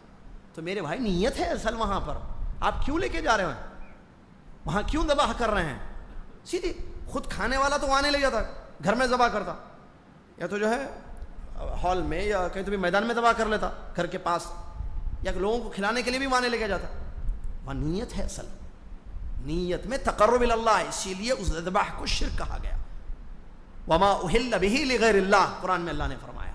تو میرے بھائی نیت ہے اصل وہاں پر، آپ کیوں لے کے جا رہے ہیں وہاں، کیوں ذبح کر رہے ہیں؟ سیدھی خود کھانے والا تو وہاں نہیں لے جاتا، گھر میں ذبح کرتا، یا تو جو ہے ہال میں یا کہیں تو بھی میدان میں ذبح کر لیتا گھر کے پاس، یا لوگوں کو کھلانے کے لیے بھی وہاں نہیں لے کے جاتا. وہاں نیت ہے اصل، نیت میں تقرب اللہ ہے، اسی لیے اس ذبح کو شرک کہا گیا. وما اہل بہ لغیر اللہ، قرآن میں اللہ نے فرمایا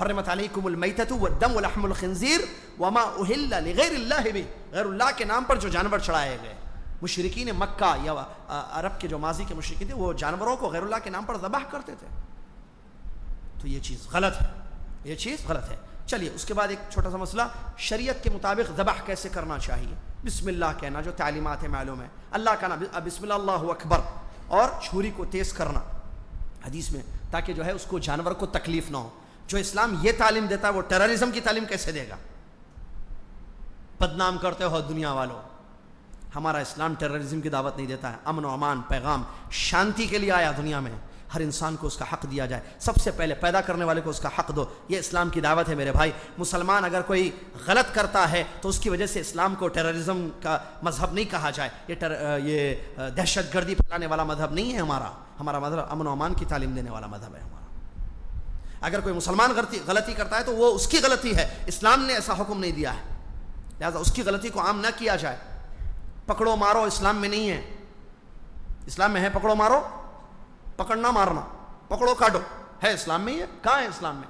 حرمت علیکم المیتۃ والدم ولحم الخنزیر وما اہل لغیر اللہ بہ، غیر اللہ کے نام پر جو جانور چڑھائے گئے. مشرکین مکہ یا عرب کے جو ماضی کے مشرکین تھے وہ جانوروں کو غیر اللہ کے نام پر ذبح کرتے تھے. تو یہ چیز غلط ہے، یہ چیز غلط ہے. چلیے اس کے بعد ایک چھوٹا سا مسئلہ، شریعت کے مطابق ذبح کیسے کرنا چاہیے؟ بسم اللہ کہنا جو تعلیمات ہے معلوم ہے، اللہ کا نام بسم اللہ اللہ اکبر، اور چھری کو تیز کرنا حدیث میں، تاکہ جو ہے اس کو جانور کو تکلیف نہ ہو. جو اسلام یہ تعلیم دیتا ہے وہ ٹیررزم کی تعلیم کیسے دے گا؟ بدنام کرتے ہو دنیا والوں. ہمارا اسلام ٹیررزم کی دعوت نہیں دیتا ہے، امن و امان پیغام شانتی کے لیے آیا دنیا میں، ہر انسان کو اس کا حق دیا جائے، سب سے پہلے پیدا کرنے والے کو اس کا حق دو. یہ اسلام کی دعوت ہے میرے بھائی. مسلمان اگر کوئی غلط کرتا ہے تو اس کی وجہ سے اسلام کو ٹیررزم کا مذہب نہیں کہا جائے، یہ دہشت گردی پھیلانے والا مذہب نہیں ہے ہمارا مذہب امن و امان کی تعلیم دینے والا مذہب ہے ہمارا. اگر کوئی مسلمان غلطی کرتا ہے تو وہ اس کی غلطی ہے، اسلام نے ایسا حکم نہیں دیا ہے، لہذا اس کی غلطی کو عام نہ کیا جائے. پکڑو مارو اسلام میں نہیں ہے. اسلام میں ہے پکڑو مارو، پکڑنا مارنا، پکڑو کاٹو، ہے اسلام میں؟ یہ کہاں ہے اسلام میں؟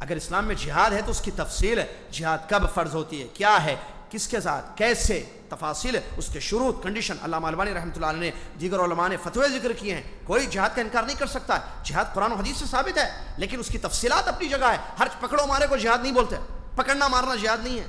اگر اسلام میں جہاد ہے تو اس کی تفصیل ہے، جہاد کب فرض ہوتی ہے، کیا ہے، کس کے ساتھ، کیسے، تفاصیل ہے، اس کے شروط کنڈیشن. علامہ البانی رحمۃ اللہ علیہ نے، دیگر علماء نے فتوے ذکر کیے ہیں. کوئی جہاد کا انکار نہیں کر سکتا ہے، جہاد قرآن و حدیث سے ثابت ہے، لیکن اس کی تفصیلات اپنی جگہ ہے. ہر پکڑو مارے کو جہاد نہیں بولتے، پکڑنا مارنا جہاد نہیں ہے.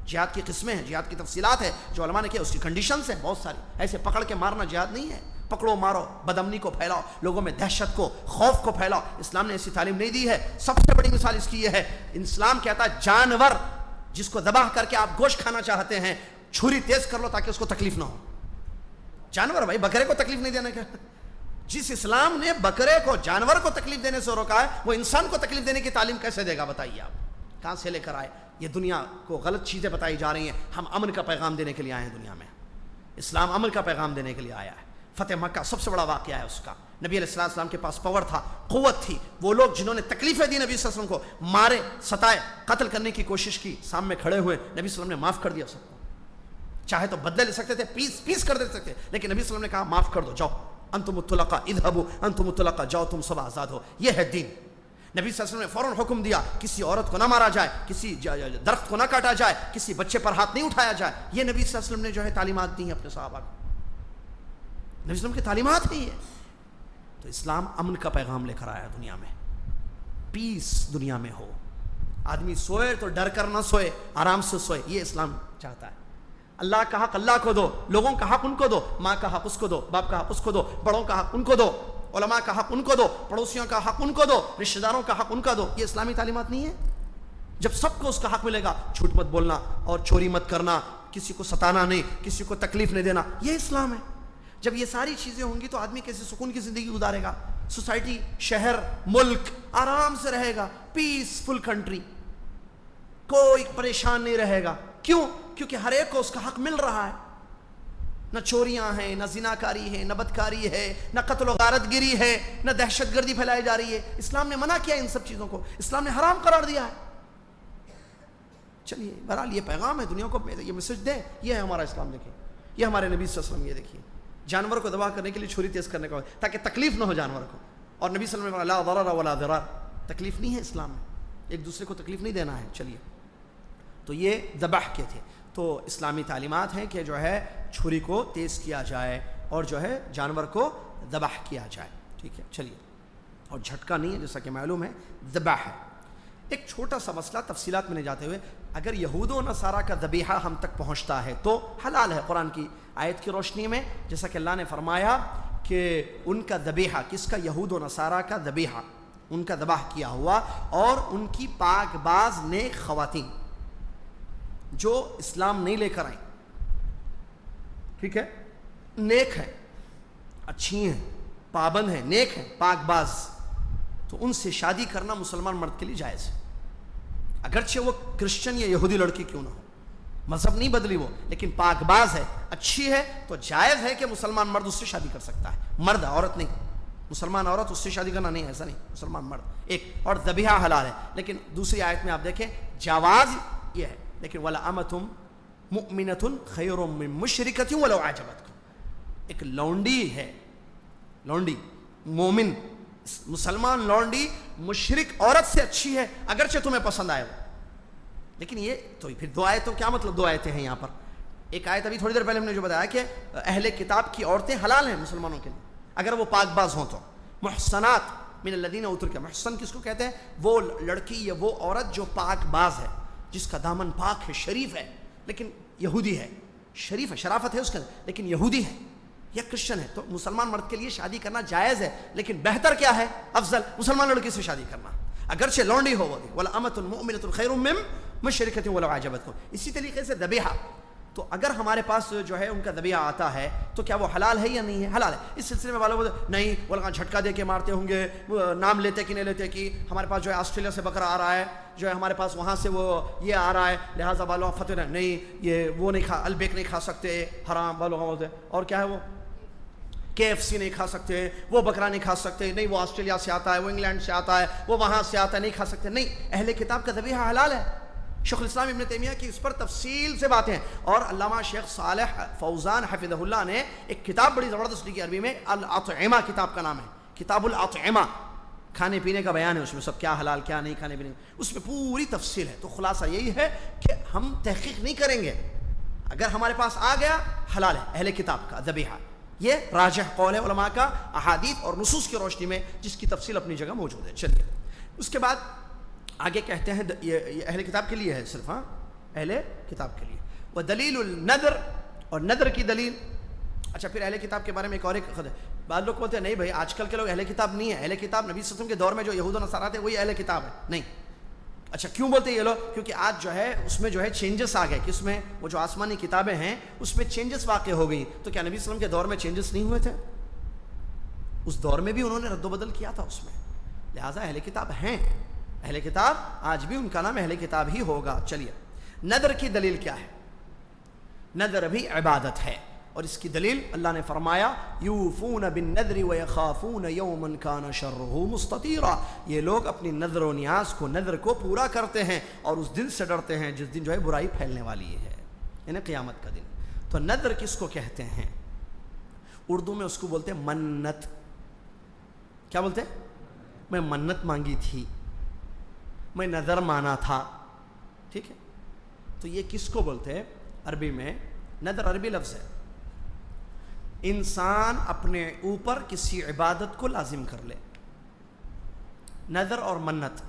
جہاد کی قسمیں ہیں، جہاد کی تفصیلات ہے جو علماء نے کیا، اس کی کنڈیشنز ہیں بہت ساری. ایسے پکڑ کے مارنا جہاد نہیں ہے. پکڑو مارو، بدامنی کو پھیلاؤ، لوگوں میں دہشت کو، خوف کو پھیلاؤ، اسلام نے ایسی تعلیم نہیں دی ہے. سب سے بڑی مثال اس کی یہ ہے، اسلام کہتا ہے جانور جس کو ذبح کر کے آپ گوشت کھانا چاہتے ہیں، چھری تیز کر لو تاکہ اس کو تکلیف نہ ہو. جانور بھائی، بکرے کو تکلیف نہیں دینا. کیا جس اسلام نے بکرے کو، جانور کو تکلیف دینے سے روکا ہے، وہ انسان کو تکلیف دینے کی تعلیم کیسے دے گا؟ بتائیے آپ کہاں سے لے کر آئے؟ یہ دنیا کو غلط چیزیں بتائی جا رہی ہیں. ہم امن کا پیغام دینے کے لیے آئے ہیں دنیا میں، اسلام امن کا پیغام دینے کے لیے آیا ہے. فتح مکہ سب سے بڑا واقعہ ہے اس کا. نبی علیہ السلام کے پاس پاور تھا، قوت تھی. وہ لوگ جنہوں نے تکلیفیں دی نبی صلی اللہ علیہ وسلم کو، مارے، ستائے، قتل کرنے کی کوشش کی، سامنے کھڑے ہوئے، نبی صلی اللہ علیہ وسلم نے معاف کر دیا سب کو. چاہے تو بدلے لے سکتے تھے، پیس کر دے سکتے، لیکن نبی صلی اللہ علیہ وسلم نے کہا معاف کر دو، جاؤ، انتم الطلقاء اذهبوا انتم الطلقاء، جاؤ تم سب آزاد ہو. یہ ہے دین. نبی صلی اللہ علیہ وسلم نے فوراً حکم دیا کسی عورت کو نہ مارا جائے، کسی درخت کو نہ کاٹا جائے، کسی بچے پر ہاتھ نہیں اٹھایا جائے. یہ نبی صلی اللہ علیہ وسلم نے جو ہے تعلیمات دی ہیں اپنے صحابہ کو. نبی صلی اللہ علیہ وسلم کی تعلیمات ہی ہے. تو اسلام امن کا پیغام لے کر آیا دنیا میں، پیس دنیا میں ہو. آدمی سوئے تو ڈر کر نہ سوئے، آرام سے سوئے. یہ اسلام چاہتا ہے. اللہ کا حق اللہ کو دو، لوگوں کا حق ان کو دو، ماں کا حق اس کو دو، باپ کا حق اس کو دو، بڑوں کا حق ان کو دو، علماء کا حق ان کو دو، پڑوسیوں کا حق ان کو دو، رشتہ داروں کا حق ان کا دو. یہ اسلامی تعلیمات نہیں ہے؟ جب سب کو اس کا حق ملے گا، جھوٹ مت بولنا اور چوری مت کرنا، کسی کو ستانا نہیں، کسی کو تکلیف نہیں دینا، یہ اسلام ہے. جب یہ ساری چیزیں ہوں گی تو آدمی کیسے سکون کی زندگی گزارے گا؟ سوسائٹی، شہر، ملک آرام سے رہے گا، پیسفل کنٹری، کوئی پریشان نہیں رہے گا. کیوں؟ کیونکہ ہر ایک کو اس کا حق مل رہا ہے. نہ چوریاں ہیں، نہ زناکاری ہے، نہ بدکاری ہے، نہ قتل و غارت گری ہے، نہ دہشت گردی پھیلائی جا رہی ہے. اسلام نے منع کیا ان سب چیزوں کو، اسلام نے حرام قرار دیا ہے. چلیے بہرحال یہ پیغام ہے دنیا کو، یہ میسج دیں. یہ ہے ہمارا اسلام. دیکھیں یہ ہمارے نبی صلی اللہ علیہ وسلم. یہ دیکھیے جانور کو ذبح کرنے کے لیے چھری تیز کرنے کا، تاکہ تکلیف نہ ہو جانور کو. اور نبی صلی اللہ علیہ وسلم لا ضرر ولا ضرار، تکلیف نہیں ہے اسلام میں، ایک دوسرے کو تکلیف نہیں دینا ہے. چلیے تو یہ ذبح کے تھے. تو اسلامی تعلیمات ہیں کہ جو ہے چھری کو تیز کیا جائے اور جو ہے جانور کو ذبح کیا جائے. ٹھیک ہے چلیے. اور جھٹکا نہیں ہے جیسا کہ معلوم ہے، ذبح ہے. ایک چھوٹا سا مسئلہ تفصیلات میں نہیں جاتے ہوئے، اگر یہود و نصارہ کا ذبیحہ ہم تک پہنچتا ہے تو حلال ہے قرآن کی آیت کی روشنی میں، جیسا کہ اللہ نے فرمایا کہ ان کا ذبیحہ، کس کا؟ یہود و نصارہ کا ذبیحہ، ان کا ذبح کیا ہوا، اور ان کی پاک باز نیک خواتین جو اسلام نہیں لے کر آئیں. ٹھیک ہے، نیک ہیں، اچھی ہیں، پابند ہیں، نیک ہیں، پاک باز، تو ان سے شادی کرنا مسلمان مرد کے لیے جائز ہے. اگرچہ وہ کرسچن یا یہودی لڑکی کیوں نہ ہو، مذہب نہیں بدلی وہ، لیکن پاک باز ہے، اچھی ہے، تو جائز ہے کہ مسلمان مرد اس سے شادی کر سکتا ہے. مرد، عورت نہیں. مسلمان عورت اس سے شادی کرنا نہیں، ایسا نہیں، مسلمان مرد. ایک اور ذبیحہ حلال ہے. لیکن دوسری آیت میں آپ دیکھیں جواز یہ ہے، لیکن وَلَأَمَةٌ مُؤْمِنَةٌ خَيْرٌ مِّن مُشْرِكَةٍ وَلَوْ أَعْجَبَتْكُمْ. ایک لونڈی ہے، لونڈی مومن مسلمان لونڈی مشرک عورت سے اچھی ہے، اگرچہ تمہیں پسند آئے وہ. لیکن یہ تو پھر دو آیتوں، کیا مطلب دو آیتیں ہیں یہاں پر؟ ایک آیت ابھی تھوڑی دیر پہلے ہم نے جو بتایا کہ اہل کتاب کی عورتیں حلال ہیں مسلمانوں کے لیے اگر وہ پاک باز ہوں تو. محصنات من الذین اوتوا الکتاب، محصن کس کو کہتے ہیں؟ وہ لڑکی یا وہ عورت جو پاک باز ہے، جس کا دامن پاک ہے، شریف ہے، لیکن یہودی ہے. شریف ہے، شرافت ہے اس کا، لیکن یہودی ہے یا کرسچن ہے. تو مسلمان مرد کے لیے شادی کرنا جائز ہے، لیکن بہتر کیا ہے؟ افضل مسلمان لڑکی سے شادی کرنا، اگرچہ لونڈی ہو وہ بھی. وَلَأَمَةٌ مُؤْمِنَةٌ خَيْرٌ مِّن مُشْرِكَةٍ وَلَوْ أَعْجَبَتْكُمْ. اسی طریقے سے ذبیحہ، تو اگر ہمارے پاس جو ہے ان کا ذبیحہ آتا ہے تو کیا وہ حلال ہے یا نہیں ہے؟ حلال ہے. اس سلسلے میں والوں نہیں وہ جھٹکا دے کے مارتے ہوں گے، نام لیتے کہ نہیں لیتے کہ ہمارے پاس جو ہے آسٹریلیا سے بکرا آ رہا ہے، جو ہے ہمارے پاس وہاں سے وہ یہ آ رہا ہے، لہٰذا والوں فتوی نہیں، یہ وہ نہیں کھا، البیک نہیں کھا سکتے، حرام والوں ہوتے. اور کیا ہے وہ KFC نہیں کھا سکتے، وہ بکرا نہیں کھا سکتے، نہیں وہ آسٹریلیا سے آتا ہے، وہ انگلینڈ سے آتا ہے، وہ وہاں سے آتا ہے، نہیں کھا سکتے. نہیں، اہل کتاب کا ذبیحہ حلال ہے. شیخ الاسلام ابن تیمیہ کی اس پر تفصیل سے باتیں ہیں، اور علامہ شیخ صالح فوزان حفظہ اللہ نے ایک کتاب بڑی زبردست لکھی عربی میں، الاطعمہ کتاب کا نام ہے، کتاب الاطعمہ. کھانے پینے کا بیان ہے اس میں، سب کیا حلال کیا نہیں کھانے پینے، اس میں پوری تفصیل ہے. تو خلاصہ یہی ہے کہ ہم تحقیق نہیں کریں گے، اگر ہمارے پاس آ گیا حلال ہے اہل کتاب کا ذبیحہ. یہ راجح قول ہے علماء کا، احادیث اور نصوص کی روشنی میں، جس کی تفصیل اپنی جگہ موجود ہے. چلیے اس کے بعد آگے کہتے ہیں، یہ اہل کتاب کے لیے ہے صرف، ہاں اہل کتاب کے لیے. ودلیل النذر، اور نذر کی دلیل. اچھا پھر اہل کتاب کے بارے میں ایک اور بعض لوگ بولتے ہیں نہیں بھائی آج کل کے لوگ اہل کتاب نہیں ہے، اہل کتاب نبی صلی اللہ علیہ وسلم کے دور میں جو یہود و نصارہ تھے وہی اہل کتاب ہے. نہیں. اچھا کیوں بولتے ہیں یہ لوگ؟ کیونکہ آج جو ہے اس میں جو ہے چینجز آ گئے، کہ اس میں وہ جو آسمانی کتابیں ہیں اس میں چینجز واقع ہو گئی. تو کیا نبی صلی اللہ علیہ وسلم کے دور میں چینجز نہیں ہوئے تھے؟ اس دور میں بھی انہوں نے رد و بدل کیا تھا اس میں، لہٰذا اہل کتاب ہیں. اہل کتاب آج بھی ان کا نام اہل کتاب ہی ہوگا. چلیے نذر کی دلیل کیا ہے؟ نذر بھی عبادت ہے، اور اس کی دلیل اللہ نے فرمایا یوفون بالنذر ویخافون یوما کان شرہ مستطیرا. یہ لوگ اپنی نذر و نیاز کو، نذر کو پورا کرتے ہیں اور اس دن سے ڈرتے ہیں جس دن جو ہے برائی پھیلنے والی ہے، یعنی قیامت کا دن. تو نذر کس کو کہتے ہیں؟ اردو میں اس کو بولتے ہیں منت. کیا بولتے ہیں؟ میں منت مانگی تھی، میں نظر مانا تھا. ٹھیک ہے، تو یہ کس کو بولتے ہیں عربی میں؟ نظر عربی لفظ ہے، انسان اپنے اوپر کسی عبادت کو لازم کر لے. نظر اور منت،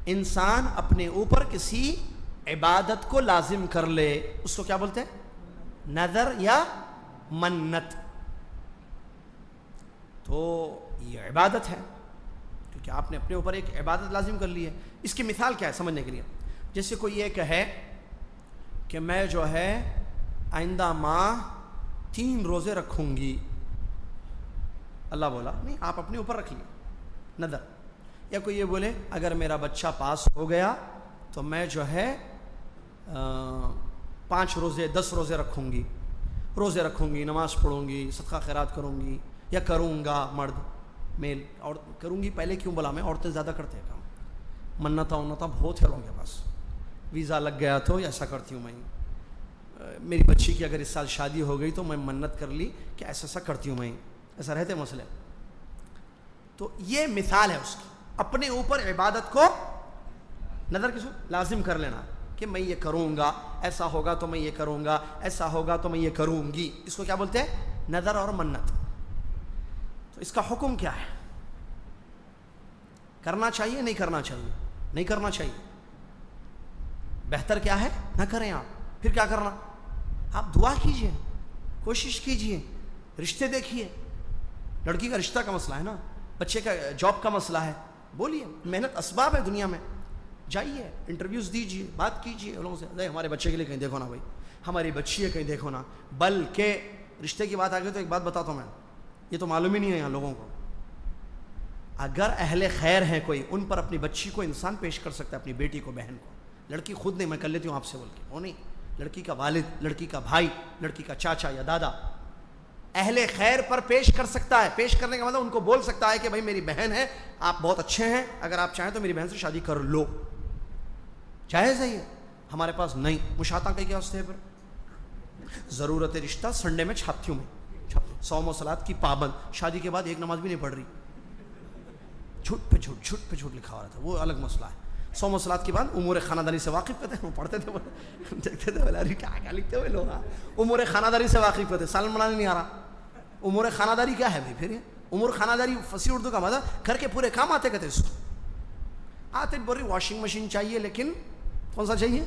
انسان اپنے اوپر کسی عبادت کو لازم کر لے، اس کو کیا بولتے ہیں؟ نظر یا منت. تو یہ عبادت ہے، کیونکہ آپ نے اپنے اوپر ایک عبادت لازم کر لی ہے۔ اس کی مثال کیا ہے سمجھنے کے لیے، جیسے کوئی یہ کہے کہ میں جو ہے آئندہ ماہ 3 روزے رکھوں گی، اللہ بولا نہیں، آپ اپنے اوپر رکھ لیے نظر۔ یا کوئی یہ بولے اگر میرا بچہ پاس ہو گیا تو میں جو ہے 5 روزے 10 روزے رکھوں گی، روزے رکھوں گی، نماز پڑھوں گی، صدقہ خیرات کروں گی، یا کروں گا، مرد میل اور کروں گی، پہلے کیوں بولا میں، عورتیں زیادہ کرتے ہیں کام، منتیں بہت ہے لوگوں کے پاس، ویزا لگ گیا تو ایسا کرتی ہوں میں، میری بچی کی اگر اس سال شادی ہو گئی تو میں منت کر لی کہ ایسا کرتی ہوں میں، ایسا رہتے مسئلے۔ تو یہ مثال ہے اس کی، اپنے اوپر عبادت کو نظر کس لازم کر لینا کہ میں یہ کروں گا، ایسا ہوگا تو میں یہ کروں گا، ایسا ہوگا تو میں یہ کروں گی، اس کو کیا بولتے ہیں، نظر اور منت۔ تو اس کا حکم کیا ہے، کرنا چاہیے نہیں کرنا چاہیے؟ نہیں کرنا چاہیے۔ بہتر کیا ہے، نہ کریں آپ۔ پھر کیا کرنا، آپ دعا کیجئے، کوشش کیجئے، رشتے دیکھیے، لڑکی کا رشتہ کا مسئلہ ہے نا، بچے کا جاب کا مسئلہ ہے، بولیے، محنت اسباب ہے دنیا میں، جائیے انٹرویوز دیجیے، بات کیجیے لوگوں سے، ہمارے بچے کے لیے کہیں دیکھو نا بھائی، ہماری بچی ہے کہیں دیکھو نا۔ بلکہ رشتے کی بات آ گئی تو ایک بات بتاتا ہوں میں، یہ تو معلوم ہی نہیں ہے یہاں لوگوں کو، اگر اہل خیر ہیں کوئی، ان پر اپنی بچی کو انسان پیش کر سکتا ہے، اپنی بیٹی کو، بہن کو، لڑکی خود نہیں، میں کر لیتی ہوں آپ سے بول کے، وہ نہیں، لڑکی کا والد، لڑکی کا بھائی، لڑکی کا چاچا یا دادا اہل خیر پر پیش کر سکتا ہے۔ پیش کرنے کا مطلب ان کو بول سکتا ہے کہ بھائی میری بہن ہے، آپ بہت اچھے ہیں، اگر آپ چاہیں تو میری بہن سے شادی کر لو، جائز ہے یہ۔ ہمارے پاس نہیں، مشاطہ کے کیا واسطے پر ضرورت رشتہ سنڈے میں چھاپتی ہوں میں، 100 مسلات کی پابند، شادی کے بعد ایک نماز بھی نہیں پڑھ رہی، جھوٹ پہ جھوٹ، جھوٹ پہ جھوٹ لکھا ہوا رہتا ہے، وہ الگ مسئلہ ہے۔ 100 مسلات کے بعد امور خانہ داری سے واقف تھے، وہ پڑھتے تھے، دیکھتے تھے بولے کیا لکھتے ہوئے لوگ، امور خانہ داری سے واقف تھے، سالن بنانے نہیں آ رہا۔ امور خانہ داری کیا ہے بھائی؟ پھر امور خانہ داری فصیح اردو کا مطلب گھر کے پورے کام آتے کہتے اس کو، آتے بول رہی واشنگ مشین چاہیے، لیکن کون سا چاہیے،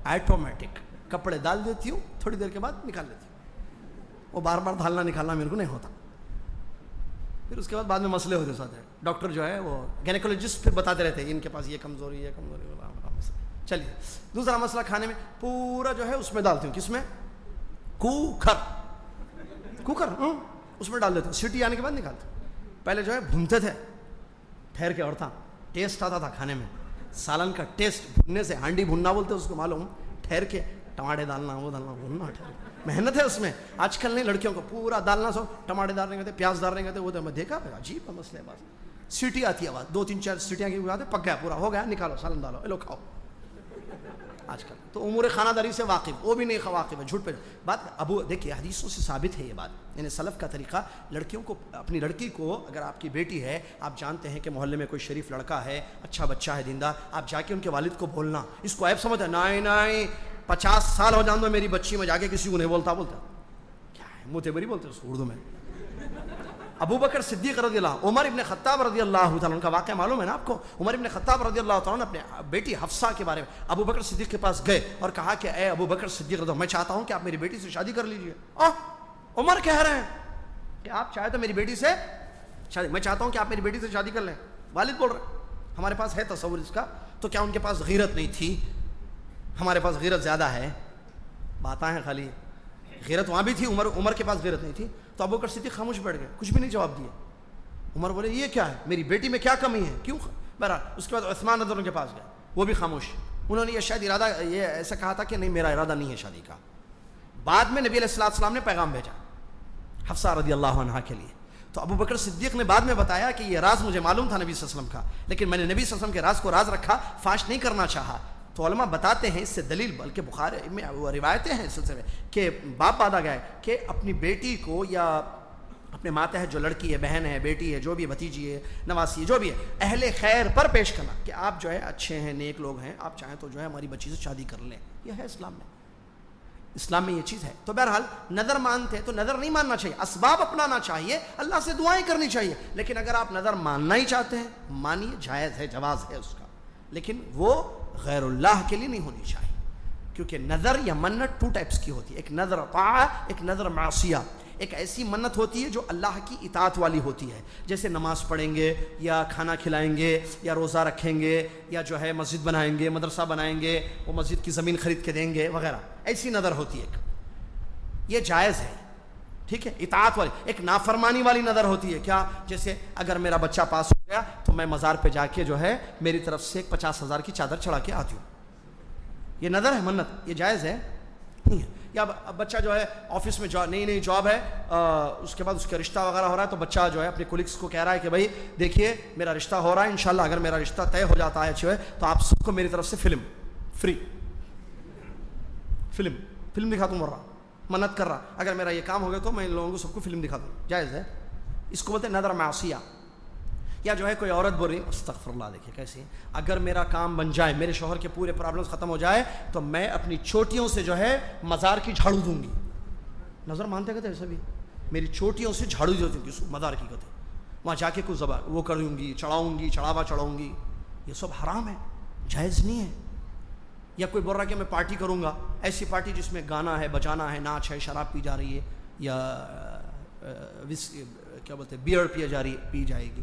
آٹومیٹک، کپڑے ڈال دیتی ہوں، تھوڑی دیر کے بعد نکال لیتی ہوں، وہ بار بار ڈالنا نکالنا میرے کو نہیں ہوتا۔ پھر اس کے بعد میں مسئلے ہوتے ساتھ، ڈاکٹر جو ہے وہ گینیکولوجسٹ پھر بتاتے رہتے ہیں ان کے پاس یہ کمزوری ہے، کمزوری۔ چلیے دوسرا مسئلہ، کھانے میں پورا جو ہے اس میں ڈالتی ہوں، کس میں، کوکر اس میں ڈال دیتے ہوں، سیٹی آنے کے بعد نکالتے ہوں۔ پہلے جو ہے بھونتے تھے ٹھہر کے، عورتیں ٹیسٹ آتا تھا کھانے میں، سالن کا ٹیسٹ بھوننے سے، ہانڈی بھوننا بولتے اس کو، معلوم، ٹھہر کے ٹماٹے ڈالنا، وہ ڈالنا، بھوننا، محنت ہے اس میں۔ آج کل نہیں، لڑکیوں کو پورا ڈالنا، سو ٹماٹے ڈال رہے کہتے، پیاز ڈال رہے کہتے، وہ تو میں دیکھا عجیب مسئلہ ہے، بس سیٹی آتی ہے، بس 2-3-4 سیٹیاں کی بات ہے، پک گیا پورا، ہو گیا، نکالو سالن ڈالو، لو کھاؤ۔ آج کل تو امور خانہ داری سے واقف، وہ بھی نہیں واقف ہے، جھوٹ پہ بات۔ ابو دیکھیے حدیثوں سے ثابت ہے یہ بات، یعنی سلف کا طریقہ، لڑکیوں کو، اپنی لڑکی کو، اگر آپ کی بیٹی ہے، آپ جانتے ہیں کہ محلے میں کوئی شریف لڑکا ہے، اچھا بچہ ہے، دیندار، آپ جا کے ان کے والد کو بولنا، اس کو عیب سمجھتا ہے، نہیں 50 سال ہو جان دو میری بچی، میں جا کے کسی کو نہیں بولتا کیا ہے، موتبری بولتے ہیں اس کو اردو میں۔ ابو بکر صدیق رضی اللہ، عمر ابن خطاب رضی اللہ تعالیٰ عنہ کا واقعہ معلوم ہے نا آپ کو، عمر ابن خطاب رضی اللہ تعالیٰ عنہ اپنے بیٹی حفصہ کے بارے میں ابو بکر صدیق کے پاس گئے اور کہا کہ اے ابو بکر صدیق رضی اللہ، میں چاہتا ہوں کہ آپ میری بیٹی سے شادی کر لیجئے۔ عمر کہہ رہے ہیں کہ آپ چاہے تو میری بیٹی سے شادی، میں چاہتا ہوں کہ آپ میری بیٹی سے شادی کر لیں۔ والد بول رہے ہمارے پاس ہے تصور اس کا، تو کیا ان کے پاس غیرت نہیں تھی؟ ہمارے پاس غیرت زیادہ ہے، باتیں ہیں خالی، غیرت وہاں بھی تھی، عمر کے پاس غیرت نہیں تھی۔ تو ابو بکر صدیق خاموش بیٹھ گئے، کچھ بھی نہیں جواب دیا۔ عمر بولے یہ کیا ہے، میری بیٹی میں کیا کمی ہے، کیوں؟ بہرحال اس کے بعد عثمان رضی اللہ عنہ کے پاس گئے، وہ بھی خاموش۔ انہوں نے یہ شاید ارادہ، یہ ایسا کہا تھا کہ نہیں میرا ارادہ نہیں ہے شادی کا۔ بعد میں نبی علیہ السلام نے پیغام بھیجا حفصہ رضی اللہ عنہا کے لیے، تو ابو بکر صدیق نے بعد میں بتایا کہ یہ راز مجھے معلوم تھا نبی صلی اللہ علیہ وسلم کا، لیکن میں نے نبی صلی اللہ علیہ وسلم کے راز کو راز رکھا، فاش نہیں کرنا چاہا۔ تو علماء بتاتے ہیں اس سے دلیل، بلکہ بخاری میں روایتیں ہیں اس سلسلے میں کہ باپ بادا گئے کہ اپنی بیٹی کو یا اپنے ماتحت جو لڑکی ہے، بہن ہے، بیٹی ہے، جو بھی بھتیجی ہے، نواسی ہے، جو بھی ہے، اہل خیر پر پیش کرنا کہ آپ جو ہے اچھے ہیں، نیک لوگ ہیں، آپ چاہیں تو جو ہے ہماری بچی سے شادی کر لیں، یہ ہے اسلام میں، اسلام میں یہ چیز ہے۔ تو بہرحال نظر مانتے ہیں تو نظر نہیں ماننا چاہیے، اسباب اپنانا چاہیے، اللہ سے دعائیں کرنی چاہیے، لیکن اگر آپ نظر ماننا ہی چاہتے ہیں مانیے، جائز ہے، جواز ہے اس کا، لیکن وہ غیر اللہ کے لیے نہیں ہونی چاہیے، کیونکہ نظر یا منت 2 ٹائپس کی ہوتی ہے، ایک نظر طاعہ، ایک نظر معصیہ۔ ایک ایسی منت ہوتی ہے جو اللہ کی اطاعت والی ہوتی ہے، جیسے نماز پڑھیں گے یا کھانا کھلائیں گے یا روزہ رکھیں گے یا جو ہے مسجد بنائیں گے، مدرسہ بنائیں گے، وہ مسجد کی زمین خرید کے دیں گے وغیرہ، ایسی نظر ہوتی ہے، یہ جائز ہے، ٹھیک ہے، اطاعت والی۔ ایک نافرمانی والی نظر ہوتی ہے، کیا؟ جیسے اگر میرا بچہ پاس ہو گیا تو میں مزار پہ جا کے جو ہے میری طرف سے 50,000 کی چادر چڑھا کے آتی ہوں، یہ نظر ہے، منت، یہ جائز ہے نہیں ہے۔ یا بچہ جو ہے آفس میں نئی جاب ہے، اس کے بعد اس کا رشتہ وغیرہ ہو رہا ہے، تو بچہ جو ہے اپنے کولیگس کو کہہ رہا ہے کہ بھائی دیکھیے میرا رشتہ ہو رہا ہے، انشاءاللہ اگر میرا رشتہ طے ہو جاتا ہے اچھے تو آپ سب کو میری طرف سے فلم فری، فلم دکھا دوں، رہا منت کر رہا، اگر میرا یہ کام ہو گیا تو میں ان لوگوں کو سب کو فلم دکھا دوں، جائز ہے، اس کو بولتے ہیں نظر معصیہ۔ یا جو ہے کوئی عورت بول رہی، استغفر اللہ، دیکھیے کیسی، اگر میرا کام بن جائے، میرے شوہر کے پورے پرابلمس ختم ہو جائے تو میں اپنی چوٹیوں سے جو ہے مزار کی جھاڑو دوں گی، نظر مانتے کہتے ایسا بھی، میری چوٹیوں سے جھاڑو دوں گی مزار کی کہتے، وہاں جا کے کچھ وہ کروں گی، چڑھاؤں گی، چڑھاوا چڑھاؤں گی، یہ سب حرام ہے، جائز نہیں ہے۔ یا کوئی بول رہا کہ میں پارٹی کروں گا، ایسی پارٹی جس میں گانا ہے، بجانا ہے، ناچ ہے، شراب پی جا رہی ہے، یا کیا بولتے ہیں بیئر پی جائے گی،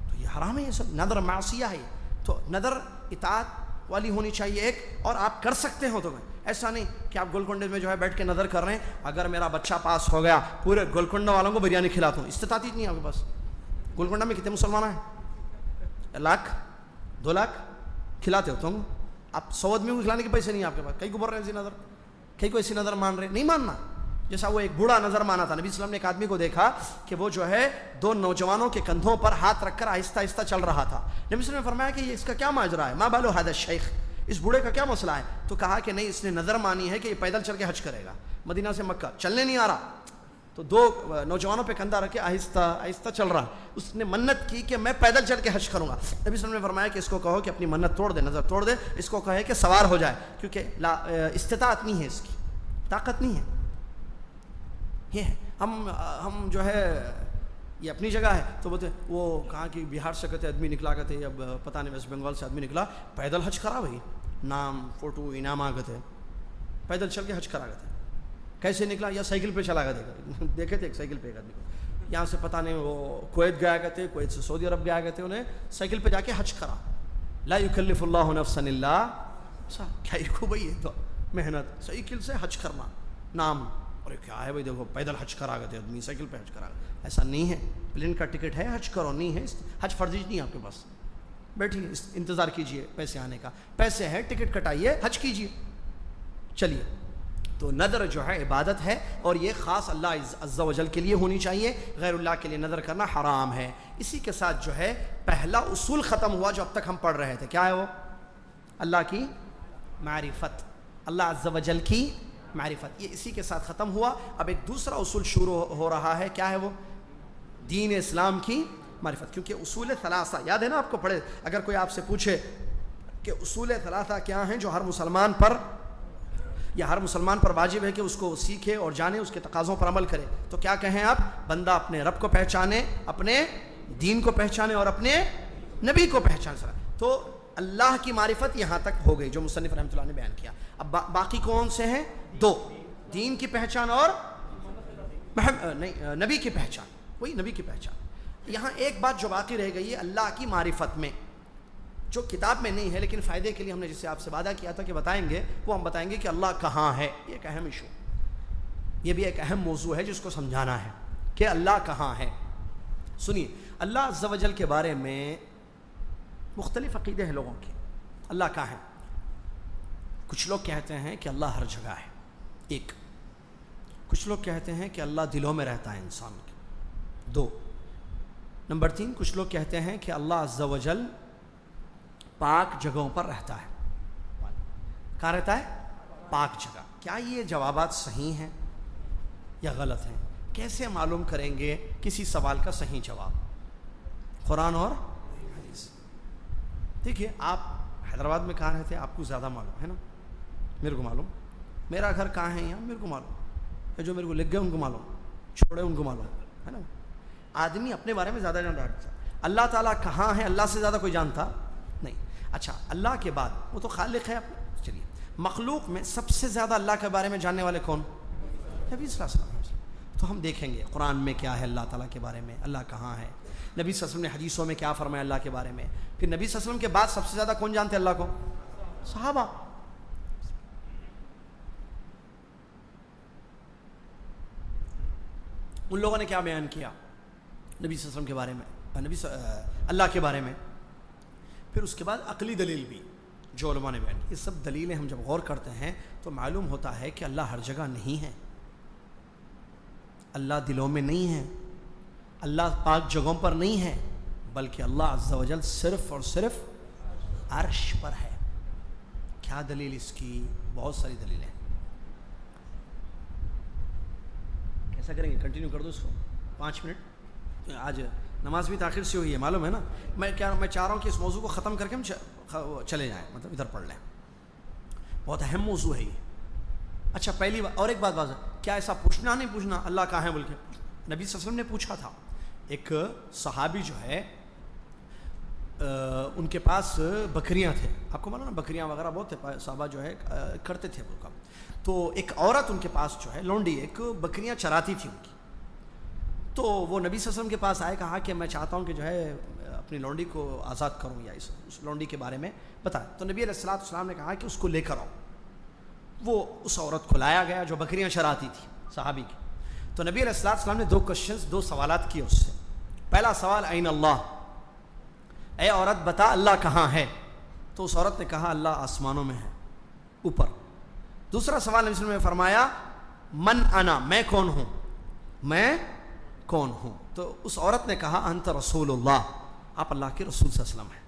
تو یہ حرام ہے، یہ سب نظر معصیہ ہے۔ تو نظر اطاعت والی ہونی چاہیے ایک، اور آپ کر سکتے ہو، تو میں ایسا نہیں کہ آپ گولکنڈے میں جو ہے بیٹھ کے نظر کر رہے ہیں اگر میرا بچہ پاس ہو گیا پورے گولکنڈہ والوں کو بریانی کھلاتا ہوں، استطاعت نہیں ہے آپ کے پاس۔ گولکنڈہ میں کتنے مسلمان ہیں؟ 1 لاکھ 2 لاکھ کھلاتے ہو تم، آپ 100 آدمیوں کو کھلانے کے پیسے نہیں آپ کے پاس، کئی کو بول رہے ہیں ایسی نظر، کئی کو ایسی نظر مان رہے، نہیں ماننا۔ جیسا وہ ایک بوڑھا نظر مانا تھا، نبی صلی اللہ علیہ وسلم نے ایک آدمی کو دیکھا کہ وہ جو ہے 2 نوجوانوں کے کندھوں پر ہاتھ رکھ کر آہستہ آہستہ چل رہا تھا، نبی صلی اللہ علیہ وسلم نے فرمایا کہ یہ اس کا کیا ماجرا ہے، ما بالو ھذا الشیخ، اس بوڑھے کا کیا مسئلہ ہے؟ تو کہا کہ نہیں، اس نے نظر مانی ہے کہ یہ پیدل چل کے حج کرے گا، مدینہ سے مکہ چلنے نہیں آ رہا، تو 2 نوجوانوں پہ کندھا رکھ کے آہستہ آہستہ چل رہا، اس نے منت کی کہ میں پیدل چل کے حج کروں گا، نبی صلی اللہ علیہ وسلم نے فرمایا کہ اس کو کہو کہ اپنی منت توڑ دے، نظر توڑ دے، اس کو کہے کہ سوار ہو جائے، کیونکہ استطاعت نہیں ہے، اس کی طاقت نہیں ہے۔ یہ ہے ہم جو ہے یہ اپنی جگہ ہے، تو بولتے وہ کہاں کی بہار سے کہتے آدمی نکلا کرتے، اب پتہ نہیں ویسٹ بنگال سے آدمی نکلا، پیدل حج کرا، بھائی نام فوٹو انعام آگتے، پیدل چل کے حج کرا گئے، کیسے نکلا؟ یا سائیکل پہ چلا گیا، دیکھے تھے ایک سائیکل پہ ایک آدمی کو، یہاں سے پتہ نہیں وہ کویت گیا کرتے، کویت سے سعودی عرب گیا کرتے، انہیں سائیکل پہ جا کے حج کرا، لا یکلف اللہ نفسا الا کیا کو بھائی، یہ تو محنت، سائیکل سے حج کرنا، نام، اور کیا ہے بھائی، دیکھو پیدل حج کرا گئے تھے آدمی، سائیکل پہ حج کرا گئے، ایسا نہیں ہے، پلین کا ٹکٹ ہے حج کرو، نہیں ہے حج فرضی نہیں ہے آپ کے پاس، بیٹھیے انتظار کیجئے پیسے آنے کا، پیسے ہے ٹکٹ کٹائیے حج کیجئے۔ چلیے، تو نظر جو ہے عبادت ہے، اور یہ خاص اللہ عز و جل کے لیے ہونی چاہیے، غیر اللہ کے لیے نظر کرنا حرام ہے۔ اسی کے ساتھ جو ہے پہلا اصول ختم ہوا جو اب تک ہم پڑھ رہے تھے، کیا ہے وہ؟ اللہ کی معرفت، اللہ عز و جل کی معرفت، یہ اسی کے ساتھ ختم ہوا۔ اب ایک دوسرا اصول شروع ہو رہا ہے، کیا ہے وہ؟ دین اسلام کی معرفت، کیونکہ اصول ثلاثہ یاد ہے نا آپ کو پڑھے، اگر کوئی آپ سے پوچھے کہ اصول ثلاثہ کیا ہیں جو ہر مسلمان پر واجب ہے کہ اس کو سیکھے اور جانے، اس کے تقاضوں پر عمل کرے، تو کیا کہیں آپ؟ بندہ اپنے رب کو پہچانے، اپنے دین کو پہچانے اور اپنے نبی کو پہچانے۔ تو اللہ کی معرفت یہاں تک ہو گئی جو مصنف رحمۃ اللہ نے بیان کیا۔ اب باقی کون سے ہیں؟ 2، دین کی پہچان اور نبی کی پہچان، وہی نبی کی پہچان۔ یہاں ایک بات جو باقی رہ گئی ہے اللہ کی معرفت میں، جو کتاب میں نہیں ہے لیکن فائدے کے لیے ہم نے جسے آپ سے وعدہ کیا تھا کہ بتائیں گے، وہ ہم بتائیں گے کہ اللہ کہاں ہے۔ یہ ایک اہم ایشو، یہ بھی ایک اہم موضوع ہے جس کو سمجھانا ہے کہ اللہ کہاں ہے۔ سنیے، اللہ عز و جل کے بارے میں مختلف عقیدے ہیں لوگوں کے۔ اللہ کہاں ہے؟ کچھ لوگ کہتے ہیں کہ اللہ ہر جگہ ہے، ایک۔ کچھ لوگ کہتے ہیں کہ اللہ دلوں میں رہتا ہے انسان کے، 2۔ نمبر 3، کچھ لوگ کہتے ہیں کہ اللہ عز و جل پاک جگہوں پر رہتا ہے۔ کہاں رہتا ہے؟ پاک جگہ۔ کیا یہ جوابات صحیح ہیں یا غلط ہیں؟ کیسے معلوم کریں گے کسی سوال کا صحیح جواب؟ قرآن اور حدیث۔ دیکھیے، آپ حیدرآباد میں کہاں رہتے ہیں آپ کو زیادہ معلوم ہے نا، میرے کو معلوم، میرا گھر کہاں ہے یہاں میرے کو معلوم، جو میرے کو لکھ گئے ان کو معلوم، چھوڑے ان کو معلوم ہے نا۔ آدمی اپنے بارے میں زیادہ جانتا ہے۔ اللہ تعالیٰ کہاں ہے اللہ سے زیادہ کوئی جانتا نہیں۔ اچھا، اللہ کے بعد وہ تو خالق ہے اپنے۔ چلیے، مخلوق میں سب سے زیادہ اللہ کے بارے میں جاننے والے کون؟ نبی صلی اللہ علیہ وسلم۔ تو ہم دیکھیں گے قرآن میں کیا ہے اللہ تعالیٰ کے بارے میں، اللہ کہاں ہے، نبی صلی اللہ علیہ وسلم نے حدیثوں میں کیا فرمایا اللہ کے بارے میں. پھر نبی صلی اللہ علیہ وسلم کے بعد سب سے زیادہ کون جانتے اللہ کو؟ صحابہ. ان لوگوں نے کیا بیان کیا نبی صلی اللہ علیہ وسلم کے بارے میں، اللہ کے بارے میں. پھر اس کے بعد عقلی دلیل بھی جو علماء نے بیان کی. یہ سب دلیلیں ہم جب غور کرتے ہیں تو معلوم ہوتا ہے کہ اللہ ہر جگہ نہیں ہے، اللہ دلوں میں نہیں ہے، اللہ پاک جگہوں پر نہیں ہے، بلکہ اللہ عز و جل صرف اور صرف عرش پر ہے. کیا دلیل اس کی؟ بہت ساری دلیلیں. کیسا کریں گے؟ کنٹینیو کر دو اس کو 5 منٹ. آج نماز بھی تاخیر سے ہوئی ہے معلوم ہے نا. میں چاہ رہا ہوں کہ اس موضوع کو ختم کر کے ہم چلے جائیں، مطلب ادھر پڑھ لیں. بہت اہم موضوع ہے یہ. اچھا پہلی بات اور ایک بات کیا ایسا پوچھنا نہیں پوچھنا اللہ کہاں ہے بول کے؟ نبی صلی اللہ علیہ وسلم نے پوچھا تھا. ایک صحابی جو ہے ان کے پاس بکریاں تھے، آپ کو معلوم نا بکریاں وغیرہ بہت تھے صحابہ جو ہے کرتے تھے وہ کام. تو ایک عورت ان کے پاس جو ہے لونڈی ایک بکریاں چراتی تھی ان کی. تو وہ نبی صلی اللہ علیہ وسلم کے پاس آئے، کہا کہ میں چاہتا ہوں کہ جو ہے اپنی لونڈی کو آزاد کروں یا اس لونڈی کے بارے میں بتائیں. تو نبی علیہ السلام نے کہا کہ اس کو لے کر آؤ. وہ اس عورت کو لایا گیا جو بکریاں چراتی تھی صحابی کی. تو نبی علیہ السلام نے 2 سوالات کیے اس سے. پہلا سوال این اللہ، اے عورت بتا اللہ کہاں ہے؟ تو اس عورت نے کہا اللہ آسمانوں میں ہے، اوپر. دوسرا سوال نبی صلی اللہ علیہ وسلم نے فرمایا من انا، میں کون ہوں، میں کون ہوں؟ تو اس عورت نے کہا انت رسول اللہ، آپ اللہ کے رسول صلی اللہ علیہ وسلم ہیں.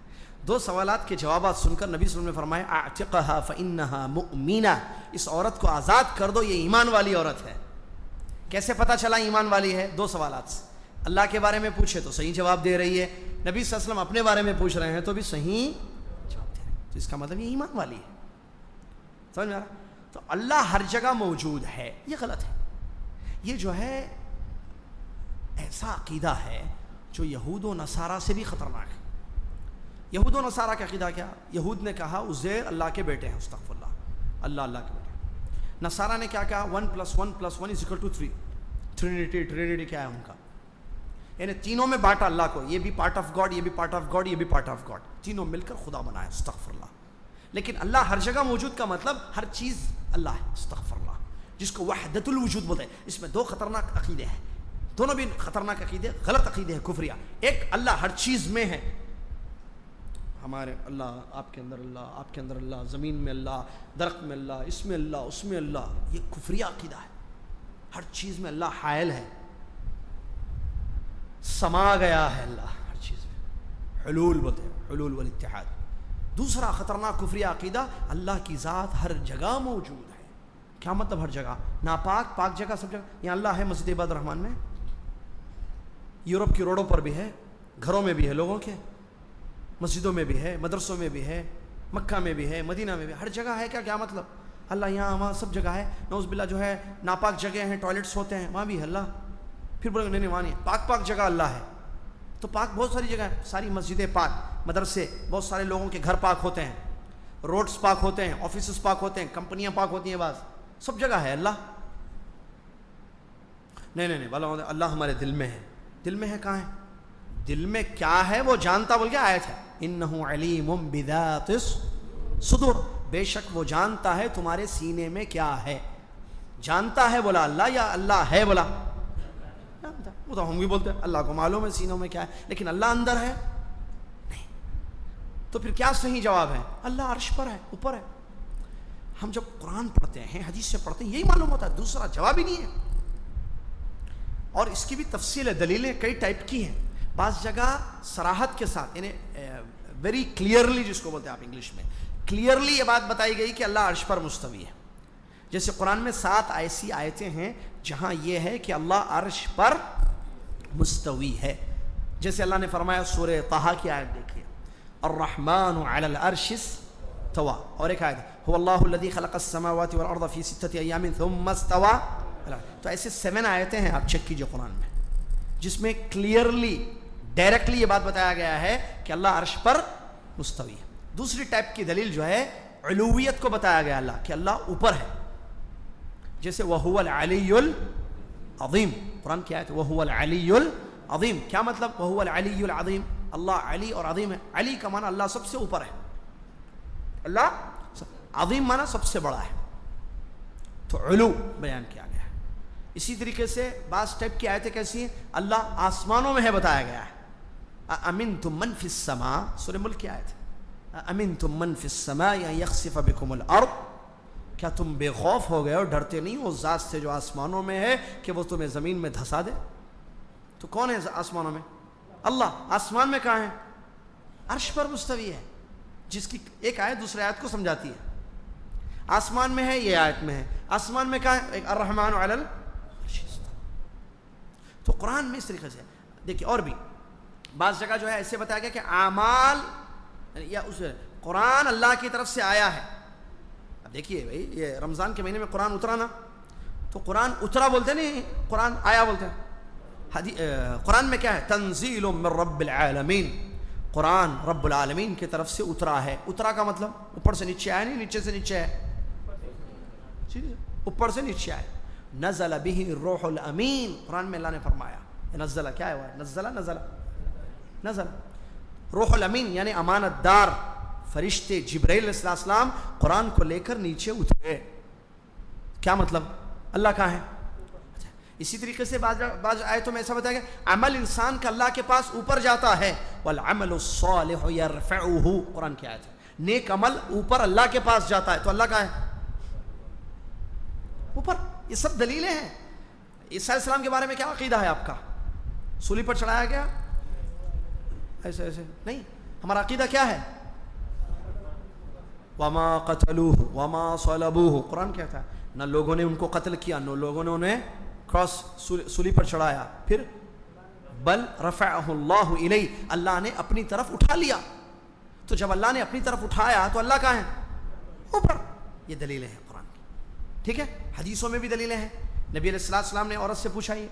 2 سوالات کے جوابات سن کر نبی صلی اللہ علیہ وسلم نے فرمایا اعتقها فانها مؤمنہ، اس عورت کو آزاد کر دو، یہ ایمان والی عورت ہے. کیسے پتہ چلا ایمان والی ہے؟ 2 سوالات سے. اللہ کے بارے میں پوچھے تو صحیح جواب دے رہی ہے، نبی صلی اللہ علیہ وسلم اپنے بارے میں پوچھ رہے ہیں تو بھی صحیح جواب دے رہے ہیں، تو اس کا مطلب یہ ایمان والی ہے. سمجھ میں آ رہا؟ تو اللہ ہر جگہ موجود ہے یہ غلط ہے. یہ جو ہے ایسا عقیدہ ہے جو یہود و نصارہ سے بھی خطرناک ہے. یہود و نصارہ کا عقیدہ کیا؟ یہود نے کہا عزیر اللہ کے بیٹے ہیں، استغفر اللہ، اللہ کے بیٹے. نصارہ نے کیا کہا 1 + 1 + 1 = 3. ٹرینیٹی کیا ہے ان کا؟ یعنی تینوں میں بانٹا اللہ کو، یہ بھی پارٹ آف گاڈ، یہ بھی پارٹ آف گاڈ، یہ بھی پارٹ آف گاڈ، تینوں مل کر خدا بنایا، استغفر اللہ. لیکن اللہ ہر جگہ موجود کا مطلب ہر چیز اللہ ہے، استغفر اللہ، جس کو وحدت الوجود بولتے ہیں. اس میں 2 خطرناک عقیدے ہیں، دونوں بھی خطرناک عقیدے، غلط عقیدے ہیں، کفریہ. ایک اللہ ہر چیز میں ہے، ہمارے اللہ، آپ کے اندر اللہ، آپ کے اندر اللہ، زمین میں اللہ، درخت میں اللہ، اس میں اللہ، اس میں اللہ. یہ کفریہ عقیدہ ہے. ہر چیز میں اللہ حائل ہے، سما گیا ہے اللہ ہر چیز میں، حلول بولتے ہیں، حلول والاتحاد. دوسرا خطرناک کفریہ عقیدہ اللہ کی ذات ہر جگہ موجود ہے. کیا مطلب ہر جگہ؟ ناپاک پاک جگہ سب جگہ. یہاں اللہ ہے مسجد عباد الرحمن میں، یورپ کی روڈوں پر بھی ہے، گھروں میں بھی ہے لوگوں کے، مسجدوں میں بھی ہے، مدرسوں میں بھی ہے، مکہ میں بھی ہے، مدینہ میں بھی، ہر جگہ ہے. کیا مطلب؟ اللہ یہاں وہاں سب جگہ ہے. نعوذ باللہ جو ہے ناپاک جگہ ہیں، ٹوائلٹس ہوتے ہیں، وہاں بھی ہے اللہ. پھر بولے نہیں وہاں نہیں، پاک جگہ اللہ ہے. تو پاک بہت ساری جگہ ہے، ساری مسجدیں پاک، مدرسے، بہت سارے لوگوں کے گھر پاک ہوتے ہیں، روڈز پاک ہوتے ہیں، آفیسز پاک ہوتے ہیں، کمپنیاں پاک ہوتی ہیں، بعض سب جگہ ہے اللہ. نہیں بولا اللہ ہمارے دل میں ہے. دل میں ہے کہاں ہے؟ دل میں کیا ہے وہ جانتا، بول کے آیت ہے انہ علیم بذات الصدور، بے شک وہ جانتا ہے تمہارے سینے میں کیا ہے. جانتا ہے بولا اللہ، یا اللہ ہے بولا؟ وہ تو ہم بھی بولتے ہیں اللہ کو معلوم ہے سینوں میں کیا ہے، لیکن اللہ اندر ہے نہیں. تو پھر کیا صحیح جواب ہے؟ اللہ عرش پر ہے، اوپر ہے. ہم جب قرآن پڑھتے ہیں، حدیث سے پڑھتے ہیں، یہی معلوم ہوتا ہے، دوسرا جواب ہی نہیں ہے. اور اس کی بھی تفصیل ہے، دلیلیں کئی ٹائپ کی ہیں. بعض جگہ صراحت کے ساتھ، یعنی ویری کلیئرلی، جس کو بولتے ہیں آپ انگلش میں، کلیئرلی یہ بات بتائی گئی کہ اللہ عرش پر مستوی ہے. جیسے قرآن میں 7 ایسی آیتیں ہیں جہاں یہ ہے کہ اللہ عرش پر مستوی ہے. جیسے اللہ نے فرمایا سورہ طہ کی آیت دیکھیے، الرحمن علی العرش استوى. اور ایک آیت هو اللہ الذی خلق السماوات والارض فی 6 ایام ثم استوى. تو ایسے 7 آیتیں ہیں، آپ چیک کیجئے قرآن میں، جس میں کلیئرلی ڈائریکٹلی یہ بات بتایا گیا ہے کہ اللہ عرش پر مستوی ہے. دوسری ٹائپ کی دلیل جو ہے علویت کو بتایا گیا اللہ کہ اللہ اوپر ہے. جیسے وَهُوَ الْعَلِيُّ عظیم. قرآن کی آیت وَهُوَ الْعَلِيُّ الْعَظِيم. کیا مطلب وَهُوَ الْعَلِيُّ الْعَظِيم؟ اللہ علی اور عظیم ہے. علی کا معنی اللہ سب سے اوپر ہے, اللہ عظیم معنی سب سے بڑا ہے, تو علو بیان کیا گیا ہے. اسی طریقے سے بعض ٹائپ کی آیتیں کیسی ہیں, اللہ آسمانوں میں ہے بتایا گیا ہے. أَأَمِنْتُم مَّن فِي السَّمَاءِ, سورہ ملک کی آیت ہے. أَأَمِنْتُم مَّن فِي السَّمَاءِ أَن يَخْسِفَ بِكُمُ الْأَرْضَ, کیا تم بے خوف ہو گئے اور ڈرتے نہیں ہو ذات سے جو آسمانوں میں ہے کہ وہ تمہیں زمین میں دھسا دے؟ تو کون ہے آسمانوں میں؟ اللہ. آسمان میں کہاں ہے؟ عرش پر مستوی ہے, جس کی ایک آیت دوسری آیت کو سمجھاتی ہے. آسمان میں ہے, یہ آیت میں ہے. آسمان میں کہاں ہے؟ ایک الرحمن علی العرش استوى. تو قرآن میں اس طریقے سے دیکھیے, اور بھی بعض جگہ جو ہے ایسے بتایا گیا کہ اعمال یا اس قرآن اللہ کی طرف سے آیا ہے. اب دیکھیے بھائی, یہ رمضان کے مہینے میں قرآن اترا نا, تو قرآن اترا بولتے نہیں, قرآن آیا بولتے ہیں. قرآن میں کیا ہے؟ تنزیل من رب العالمین, قرآن رب العالمین کی طرف سے اترا ہے. اترا کا مطلب اوپر سے نیچے آیا نہیں, نیچے سے نیچے ہے, اوپر سے نیچے آئے. نزل به الروح الامین, قرآن میں اللہ نے فرمایا نزلہ کیا ہے, نزل روح الامین یعنی امانت دار فرشتے جبرائیل علیہ السلام قرآن کو لے کر نیچے اترے. کیا مطلب؟ اللہ کہاں ہے؟ اسی طریقے سے بعض آیتوں میں ایسا بتایا گیا عمل انسان کا اللہ کے پاس اوپر جاتا ہے. والعمل الصالح يرفعه, قرآن کی آیت ہے. نیک عمل اوپر اللہ کے پاس جاتا ہے, تو اللہ کہاں ہے؟ اوپر. یہ سب دلیلیں ہیں. عیسیٰ علیہ السلام کے بارے میں کیا عقیدہ ہے آپ کا؟ سولی پر چڑھایا گیا ایسے ایسے نہیں. ہمارا عقیدہ کیا ہے؟ وما قتلوه وما صلبوه, قرآن کہتا ہے نہ لوگوں نے ان کو قتل کیا, نہ لوگوں نے انہیں کراس سولی پر چڑھایا. پھر بل رفعہ اللہ الیہ, اللہ نے اپنی طرف اٹھا لیا. تو جب اللہ نے اپنی طرف اٹھایا تو اللہ کہاں ہے؟ اوپر. یہ دلیلیں ہیں قرآن کی. ٹھیک ہے, حدیثوں میں بھی دلیلیں ہیں. نبی علیہ السلام نے عورت سے پوچھا, یہ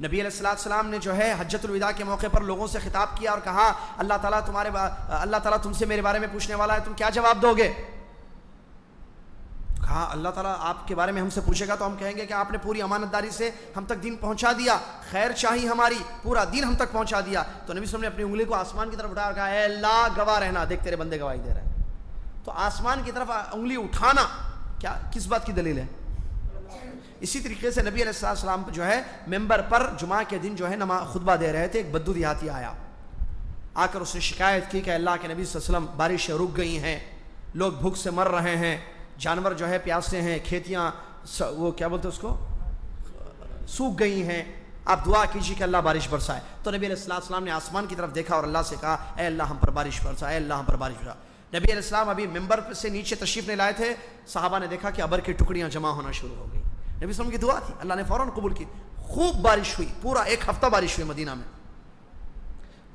نبی علیہ السلام نے جو ہے حجۃ الوداع کے موقع پر لوگوں سے خطاب کیا اور کہا اللہ تعالیٰ تم سے میرے بارے میں پوچھنے والا ہے, تم کیا جواب دو گے؟ کہا اللہ تعالیٰ آپ کے بارے میں ہم سے پوچھے گا تو ہم کہیں گے کہ آپ نے پوری امانت داری سے ہم تک دین پہنچا دیا, خیر چاہی ہماری, پورا دین ہم تک پہنچا دیا. تو نبی صلی اللہ علیہ وسلم نے اپنی انگلی کو آسمان کی طرف اٹھا کہا اے اللہ گواہ رہنا, دیکھ تیرے بندے گواہی دے رہے ہیں. تو آسمان کی طرف انگلی اٹھانا کیا کس بات کی دلیل ہے؟ اسی طریقے سے نبی علیہ السلام جو ہے ممبر پر جمعہ کے دن جو ہے خطبہ دے رہے تھے, ایک بدو دیہاتی آیا, آ کر اس نے شکایت کی کہ اللہ کے نبی صلی اللہ علیہ وسلم بارشیں رک گئی ہیں, لوگ بھوک سے مر رہے ہیں, جانور جو ہے پیاسے ہیں, کھیتیاں وہ کیا بولتے اس کو سوکھ گئی ہیں, آپ دعا کیجیے کہ اللہ بارش برسائے. تو نبی علیہ السلام نے آسمان کی طرف دیکھا اور اللہ سے کہا اے اللہ ہم پر بارش برسا, اے اللہ ہم پر بارش برسا. نبی علیہ السلام ابھی ممبر سے نیچے تشریف نہیں لائے تھے, صحابہ نے دیکھا کہ ابر کی ٹکڑیاں جمع ہونا شروع ہو گئی. نبی صلی اللہ علیہ وسلم کی دعا تھی, اللہ نے فوراً قبول کی. خوب بارش ہوئی, پورا 1 ہفتہ بارش ہوئی مدینہ میں.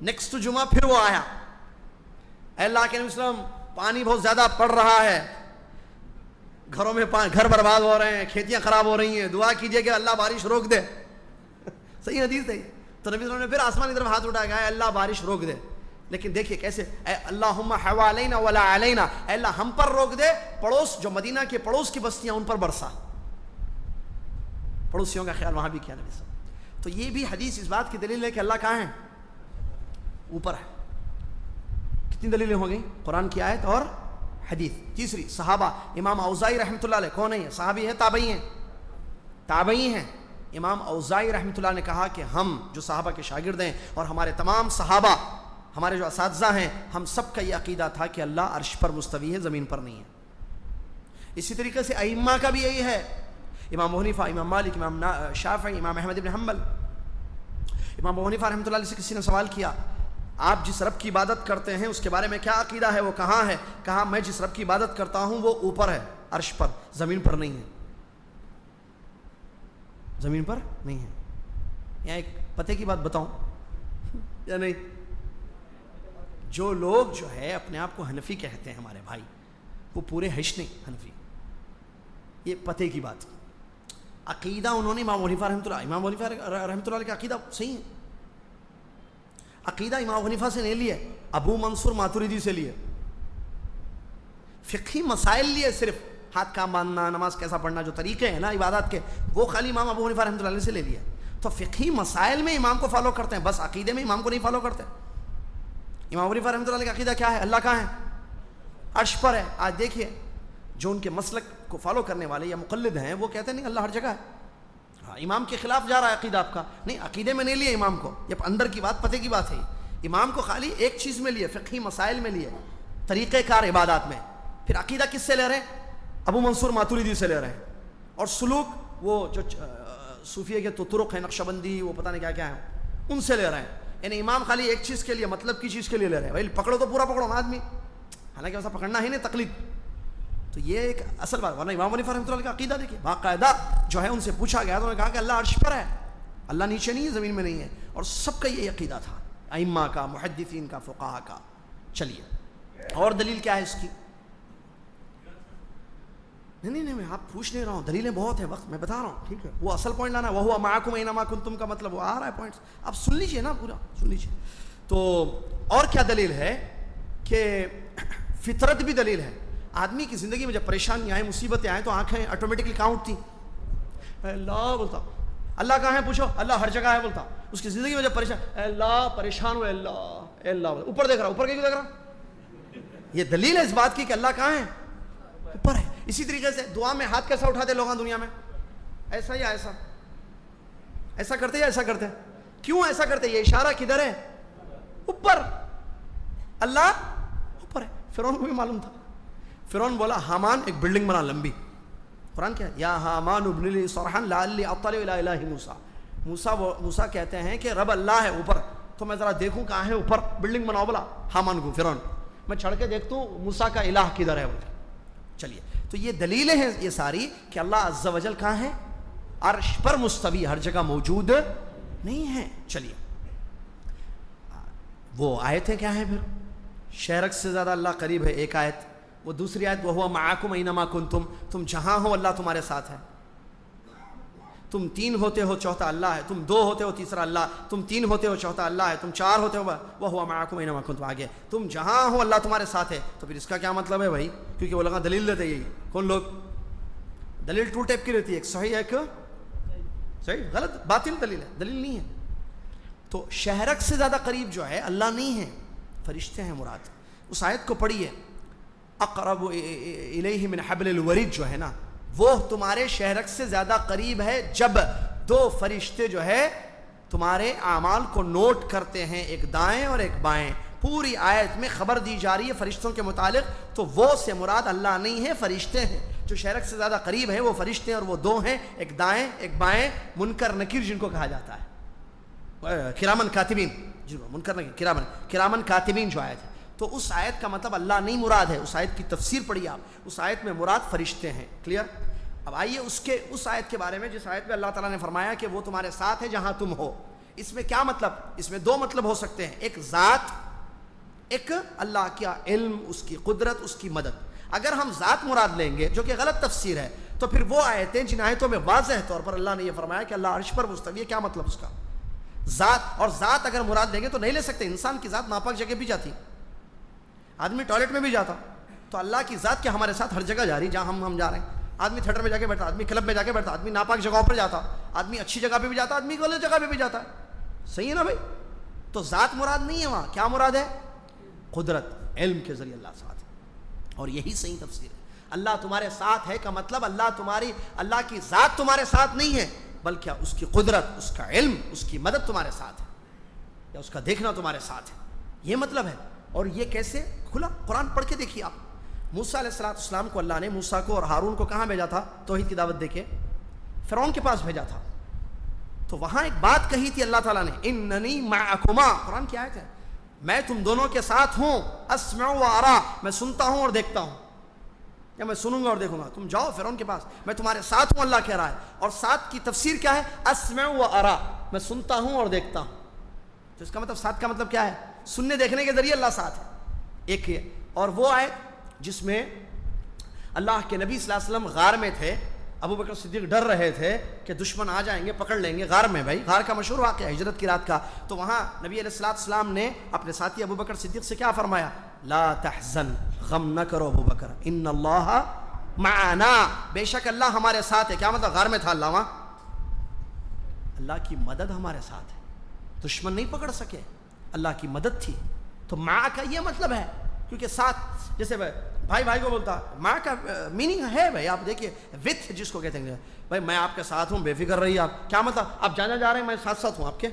نیکسٹ جمعہ پھر وہ آیا, اے اللہ کے نبی صلی اللہ علیہ وسلم پانی بہت زیادہ پڑ رہا ہے, گھروں میں گھر برباد ہو رہے ہیں, کھیتیاں خراب ہو رہی ہیں, دعا کیجئے کہ اللہ بارش روک دے. صحیح حدیث ہے. تو نبی صلی اللہ علیہ وسلم نے پھر آسمان کی طرف ہاتھ اٹھایا کہ اے اللہ بارش روک دے. لیکن دیکھیے کیسے, اے اللہم حوالینا ولا علینا, اے اللہ ہم پر روک دے, پڑوس جو مدینہ کے پڑوس کی بستیاں ان پر برسا, پڑوسیوں کا خیال وہاں بھی کیا نبی صلی اللہ علیہ وسلم. تو یہ بھی حدیث اس بات کی دلیل ہے کہ اللہ کہاں ہے؟ اوپر ہے. کتنی دلیلیں ہو گئیں؟ قرآن کی آیت اور حدیث. تیسری صحابہ, امام اوزائی رحمۃ اللہ علیہ کون ہے؟ صحابی ہیں, تابعی ہیں. امام اوزائی رحمۃ اللہ نے کہا کہ ہم جو صحابہ کے شاگرد ہیں اور ہمارے تمام صحابہ ہمارے جو اساتذہ ہیں, ہم سب کا یہ عقیدہ تھا کہ اللہ عرش پر مستوی ہے, زمین پر نہیں ہے. اسی طریقے سے ائمہ کا بھی یہی ہے, امام ابو حنیفہ, امام مالک, امام شافعی, امام احمد بن حنبل. امام ابو حنیفہ رحمۃ اللہ علیہ سے کسی نے سوال کیا آپ جس رب کی عبادت کرتے ہیں اس کے بارے میں کیا عقیدہ ہے, وہ کہاں ہے؟ کہا میں جس رب کی عبادت کرتا ہوں وہ اوپر ہے, عرش پر, زمین پر نہیں ہے, زمین پر نہیں ہے. یہاں ایک پتے کی بات بتاؤں یا نہیں, جو لوگ جو ہے اپنے آپ کو حنفی کہتے ہیں ہمارے بھائی, وہ پورے ہش نہیں حنفی. یہ پتے کی بات. عقیدہ انہوں نے امام ابو حنیفہ رحمۃ اللہ کا عقیدہ صحیح ہے. عقیدہ امام ابو حنیفہ سے نہیں لیے, ابو منصور ماتوریدی سے لیے. فقہی مسائل لیے صرف, ہاتھ کام باندھنا, نماز کیسا پڑھنا, جو طریقے ہیں نا عبادات کے, وہ خالی امام ابو حنیفہ رحمۃ اللہ علیہ سے لے لیا. تو فقہی مسائل میں امام کو فالو کرتے ہیں, بس عقیدے میں امام کو نہیں فالو کرتے. امام ابو حنیفہ رحمۃ اللہ علیہ کا عقیدہ کیا ہے؟ اللہ کہاں ہے؟ عرش پر ہے. آج دیکھیے جو ان کے مسلک کو فالو کرنے والے یا مقلد ہیں وہ کہتے ہیں نہیں اللہ ہر جگہ ہے. ہاں امام کے خلاف جا رہا ہے عقیدہ آپ کا. نہیں, عقیدے میں نہیں لیے امام کو, یہ اندر کی بات, پتے کی بات ہے. امام کو خالی ایک چیز میں لیے, فقہی مسائل میں لیے, طریقہ کار عبادات میں. پھر عقیدہ کس سے لے رہے ہیں؟ ابو منصور ماتوریدی سے لے رہے ہیں. اور سلوک وہ جو صوفیہ کے تو طرق ہیں, نقشبندی, وہ پتہ نہیں کیا کیا ہے, ان سے لے رہے ہیں. یعنی امام خالی ایک چیز کے لیے, مطلب کی چیز کے لیے لے رہے ہیں. بھائی پکڑو تو پورا پکڑو نا آدمی, حالانکہ ایسا پکڑنا ہی نہیں, تقلید. تو یہ ایک اصل بات. ورنہ امام حنیفہ رحمۃ اللہ کا عقیدہ دیکھیے, باقاعدہ جو ہے ان سے پوچھا گیا تو انہوں نے کہا کہ اللہ عرش پر ہے, اللہ نیچے نہیں ہے, زمین میں نہیں ہے. اور سب کا یہ عقیدہ تھا, ائمہ کا, محدثین کا, فقہا کا. چلیے اور دلیل کیا ہے اس کی؟ نہیں میں آپ پوچھ نہیں رہا ہوں, دلیلیں بہت ہیں, وقت میں بتا رہا ہوں, ٹھیک ہے. وہ اصل پوائنٹ لانا ہے, وَهُوَ مَعَكُمْ أَيْنَمَا كُنْتُمْ کا مطلب وہ آ رہا ہے پوائنٹس, آپ سن لیجئے نا, پورا سن لیجئے. تو اور کیا دلیل ہے کہ فطرت بھی دلیل ہے. آدمی کی زندگی میں جب پریشانیاں آئیں, مصیبتیں آئیں, تو آنکھیں آٹومیٹکلی کہاں اٹھتی؟ اللہ بولتا, اللہ کہاں ہے پوچھو, اللہ ہر جگہ ہے بولتا. اس کی زندگی میں جب اللہ پریشان ہوئے, اللہ اوپر دیکھ رہا, اوپر کیوں دیکھ رہا؟ یہ دلیل ہے اس بات کی کہ اللہ کہاں ہے, اوپر ہے. اسی طریقے سے دعا میں ہاتھ کیسا اٹھاتے لوگ دنیا میں؟ ایسا یا ایسا؟ ایسا کرتے یا ایسا کرتے؟ کیوں ایسا کرتے؟ یہ اشارہ کدھر ہے؟ اوپر. اللہ اوپر ہے. فرعون کو بھی معلوم تھا. فرعون بولا حامان ایک بلڈنگ بنا لمبی. قرآن کیا ہے؟ یا حامان ابن لی صرحا لعلی اطلع الی الہ موسیٰ. موسیٰ کہتے ہیں کہ رب اللہ ہے اوپر, تو میں ذرا دیکھوں کہاں ہے اوپر, بلڈنگ بناؤ. بولا حامان کو, فرعون میں چڑھ کے دیکھتا ہوں موسیٰ کا الہ کدھر ہے. چلیے, تو یہ دلیلیں ہیں یہ ساری کہ اللہ عز و جل کہاں ہے؟ عرش پر مستوی, ہر جگہ موجود نہیں ہے. چلیے وہ آیتیں کیا ہیں پھر؟ شہرک سے زیادہ اللہ قریب ہے, ایک آیت. وہ دوسری آیت وَهُوَ مَعَكُمْ أَيْنَمَا كُنْتُمْ, تم جہاں ہو اللہ تمہارے ساتھ ہے. تم 3 ہوتے ہو چوتھا اللہ ہے, تم 2 ہوتے ہو تیسرا اللہ, تم 3 ہوتے ہو چوتھا اللہ ہے, تم 4 ہوتے ہو وَهُوَ مَعَكُمْ أَيْنَمَا كُنْتُمْ. آگے تم جہاں ہو اللہ تمہارے ساتھ ہے. تو پھر اس کا کیا مطلب ہے بھائی؟ کیونکہ وہ لوگ دلیل دیتے یہی. کون لوگ؟ دلیل 2 ٹائپ کی رہتی ہے, ایک صحیح ہے, ایک صحیح غلط, باطل دلیل ہے, دلیل نہیں ہے. تو شہرک سے زیادہ قریب جو ہے اللہ نہیں ہے, فرشتے ہیں مراد. اس آیت کو پڑھیے, اقرب الیہ من حبل الورید جو ہے نا, وہ تمہارے شہرک سے زیادہ قریب ہے جب 2 فرشتے جو ہے تمہارے اعمال کو نوٹ کرتے ہیں, ایک دائیں اور ایک بائیں. پوری آیت میں خبر دی جا رہی ہے فرشتوں کے متعلق, تو وہ سے مراد اللہ نہیں ہے, فرشتے ہیں. جو شہرک سے زیادہ قریب ہیں وہ فرشتے ہیں, اور وہ 2 ہیں, ایک دائیں ایک بائیں, منکر نکیر جن کو کہا جاتا ہے, کرامن کاتبین, جن کو منکر نکیر کرامن کاتبین جو آیت ہے. تو اس آیت کا مطلب اللہ نہیں مراد ہے. اس آیت کی تفسیر پڑھیے آپ, اس آیت میں مراد فرشتے ہیں. کلیئر؟ اب آئیے اس آیت کے بارے میں جس آیت میں اللہ تعالیٰ نے فرمایا کہ وہ تمہارے ساتھ ہے جہاں تم ہو. اس میں کیا مطلب؟ اس میں 2 مطلب ہو سکتے ہیں, ایک ذات, ایک اللہ کا علم, اس کی قدرت, اس کی مدد. اگر ہم ذات مراد لیں گے جو کہ غلط تفسیر ہے, تو پھر وہ آیتیں جن آیتوں میں واضح طور پر اللہ نے یہ فرمایا کہ اللہ عرش پر مستوی ہے, کیا مطلب اس کا؟ ذات. اور ذات اگر مراد لیں گے تو نہیں لے سکتے. انسان کی ذات ناپاک جگہ بھی جاتی, آدمی ٹوائلٹ میں بھی جاتا, تو اللہ کی ذات کیا ہمارے ساتھ ہر جگہ جا رہی جہاں ہم جا رہے ہیں. آدمی تھیٹر میں جا کے بیٹھتا, آدمی کلب میں جا کے بیٹھتا, آدمی ناپاک جگہوں پر جاتا, آدمی اچھی جگہ پہ بھی جاتا, آدمی غلط جگہ پہ بھی جاتا ہے. صحیح ہے نا بھائی؟ تو ذات مراد نہیں ہے وہاں, کیا مراد ہے؟ قدرت, علم کے ذریعے اللہ ساتھ ہے. اور یہی صحیح تفسیر ہے. اللہ تمہارے ساتھ ہے کا مطلب اللہ کی ذات تمہارے ساتھ نہیں ہے, بلکہ اس کی قدرت, اس کا علم, اس کی مدد تمہارے ساتھ ہے, یا اس کا دیکھنا تمہارے ساتھ ہے, یہ مطلب ہے. اور یہ کیسے کھلا؟ قرآن پڑھ کے دیکھیے آپ. موسیٰ علیہ السلام کو اللہ نے, موسیٰ کو اور ہارون کو کہاں بھیجا تھا؟ توحید کی دعوت دے کے فرعون کے پاس بھیجا تھا. تو وہاں ایک بات کہی تھی اللہ تعالیٰ نے, اننی معکما, قرآن کی آیت ہے, میں تم دونوں کے ساتھ ہوں, اسمع و ارا, میں سنتا ہوں اور دیکھتا ہوں, یا میں سنوں گا اور دیکھوں گا. تم جاؤ فرعون کے پاس, میں تمہارے ساتھ ہوں, اللہ کہہ رہا ہے. اور ساتھ کی تفسیر کیا ہے؟ اسمع و ارا, میں سنتا ہوں اور دیکھتا ہوں. تو اس کا مطلب ساتھ کا مطلب کیا ہے؟ سننے دیکھنے کے ذریعے اللہ ساتھ ہے. ایک یہ. اور وہ آیت جس میں اللہ کے نبی صلی اللہ علیہ وسلم غار میں تھے, ابو بکر صدیق ڈر رہے تھے کہ دشمن آ جائیں گے, پکڑ لیں گے. غار میں, بھائی غار کا مشہور واقعہ ہے ہجرت کی رات کا. تو وہاں نبی علیہ السلام نے اپنے ساتھی ابو بکر صدیق سے کیا فرمایا؟ لا تحزن, غم نہ کرو ابو بکر, ان اللہ معنا، بے شک اللہ ہمارے ساتھ ہے. کیا مطلب؟ غار میں تھا اللہ وہاں. اللہ کی مدد ہمارے ساتھ ہے، دشمن نہیں پکڑ سکے، اللہ کی مدد تھی. تو ماں کا یہ مطلب ہے، کیونکہ ساتھ جیسے بھائی بھائی کو بولتا، ماں کا میننگ ہے بھائی. آپ دیکھیے وتھ جس کو کہتے ہیں، بھائی میں آپ کے ساتھ ہوں، بے فکر رہیے. آپ کیا مطلب؟ آپ جانا جا رہے ہیں، میں ساتھ ساتھ ہوں آپ کے.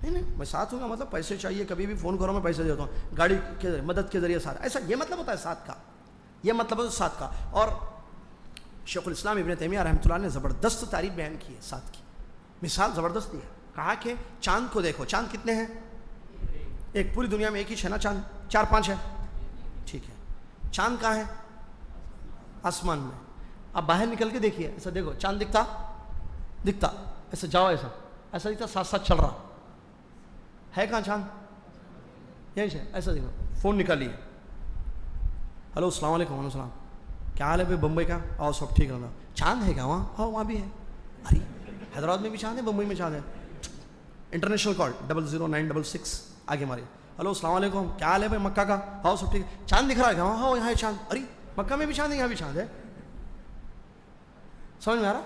نہیں میں ساتھ ہوں گا مطلب پیسے چاہیے کبھی بھی فون کرو میں پیسے دیتا ہوں، گاڑی کے مدد کے ذریعے ساتھ. ایسا یہ مطلب ہوتا ہے ساتھ کا، یہ مطلب ہے ساتھ کا. اور شیخ الاسلام ابن تیمیہ رحمۃ اللہ نے زبردست تعریف بیان کی ہے ساتھ کی، مثال زبردست دی ہے. کہا کہ چاند کو دیکھو، چاند کتنے ہیں؟ ایک. پوری دنیا میں ایک ہی ہے نا چاند؟ 4-5 ہے، ٹھیک ہے. چاند کہاں ہے؟ آسمان میں. اب باہر نکل کے دیکھیے، ایسا دیکھو چاند دکھتا ایسا جاؤ، ایسا دکھتا ساتھ ساتھ چل رہا ہے. کہاں چاند؟ یہی ہے. ایسا دیکھو، فون نکالیے، ہلو السلام علیکم. وعلیکم السلام، کیا حال ہے بھائی؟ بمبئی کا؟ آؤ سب ٹھیک رہنا. چاند ہے کیا وہاں؟ ہاں وہاں بھی ہے. ارے حیدرآباد میں بھی چاند ہے، بمبئی میں چاند ہے. انٹرنیشنل کال 00966 آگے ماری. ہلو السلام علیکم، کیا حال ہے بھائی؟ مکہ کا؟ ہاؤ سب ٹھیک. چاند دکھ رہا ہے کیا وہاں؟ ہاں یہاں ہے چاند. ارے مکہ میں بھی چاند ہے، یہاں بھی چاند ہے. سمجھ میں آ رہا؟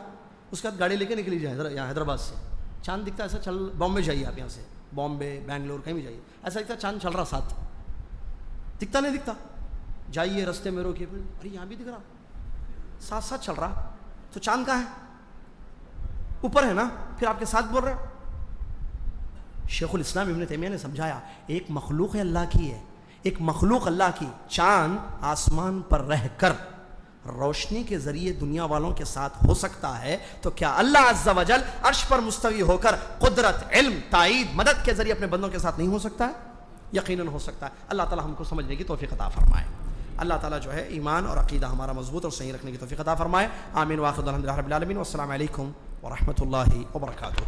اس کے بعد گاڑی لے کے نکلی جائے یہاں حیدرآباد سے. چاند دکھتا ایسا چل، بامبے جائیے آپ، یہاں سے بامبے بنگلور کہیں بھی جائیے، ایسا دکھتا چاند چل رہا ساتھ. دکھتا نہیں دکھتا؟ جائیے رستے میں روکیے، ارے یہاں بھی دکھ رہا، ساتھ ساتھ چل رہا. تو چاند کہاں ہے؟ اوپر ہے نا، پھر آپ کے ساتھ بول رہے ہیں. شیخ الاسلام ابن تیمیہ نے سمجھایا ایک مخلوق ہے اللہ کی ہے، ایک مخلوق اللہ کی. چاند آسمان پر رہ کر روشنی کے ذریعے دنیا والوں کے ساتھ ہو سکتا ہے، تو کیا اللہ عز و جل عرش پر مستوی ہو کر قدرت، علم، تائید، مدد کے ذریعے اپنے بندوں کے ساتھ نہیں ہو سکتا ہے؟ یقیناً ہو سکتا ہے. اللہ تعالی ہم کو سمجھنے کی توفیق عطا فرمائے. اللہ تعالیٰ جو ہے ایمان اور عقیدہ ہمارا مضبوط اور صحیح رکھنے کی توفیق عطا فرمائے. آمین. وآخر دعوانا الحمدللہ رب العالمین، والسلام علیکم ورحمۃ اللہ وبرکاتہ.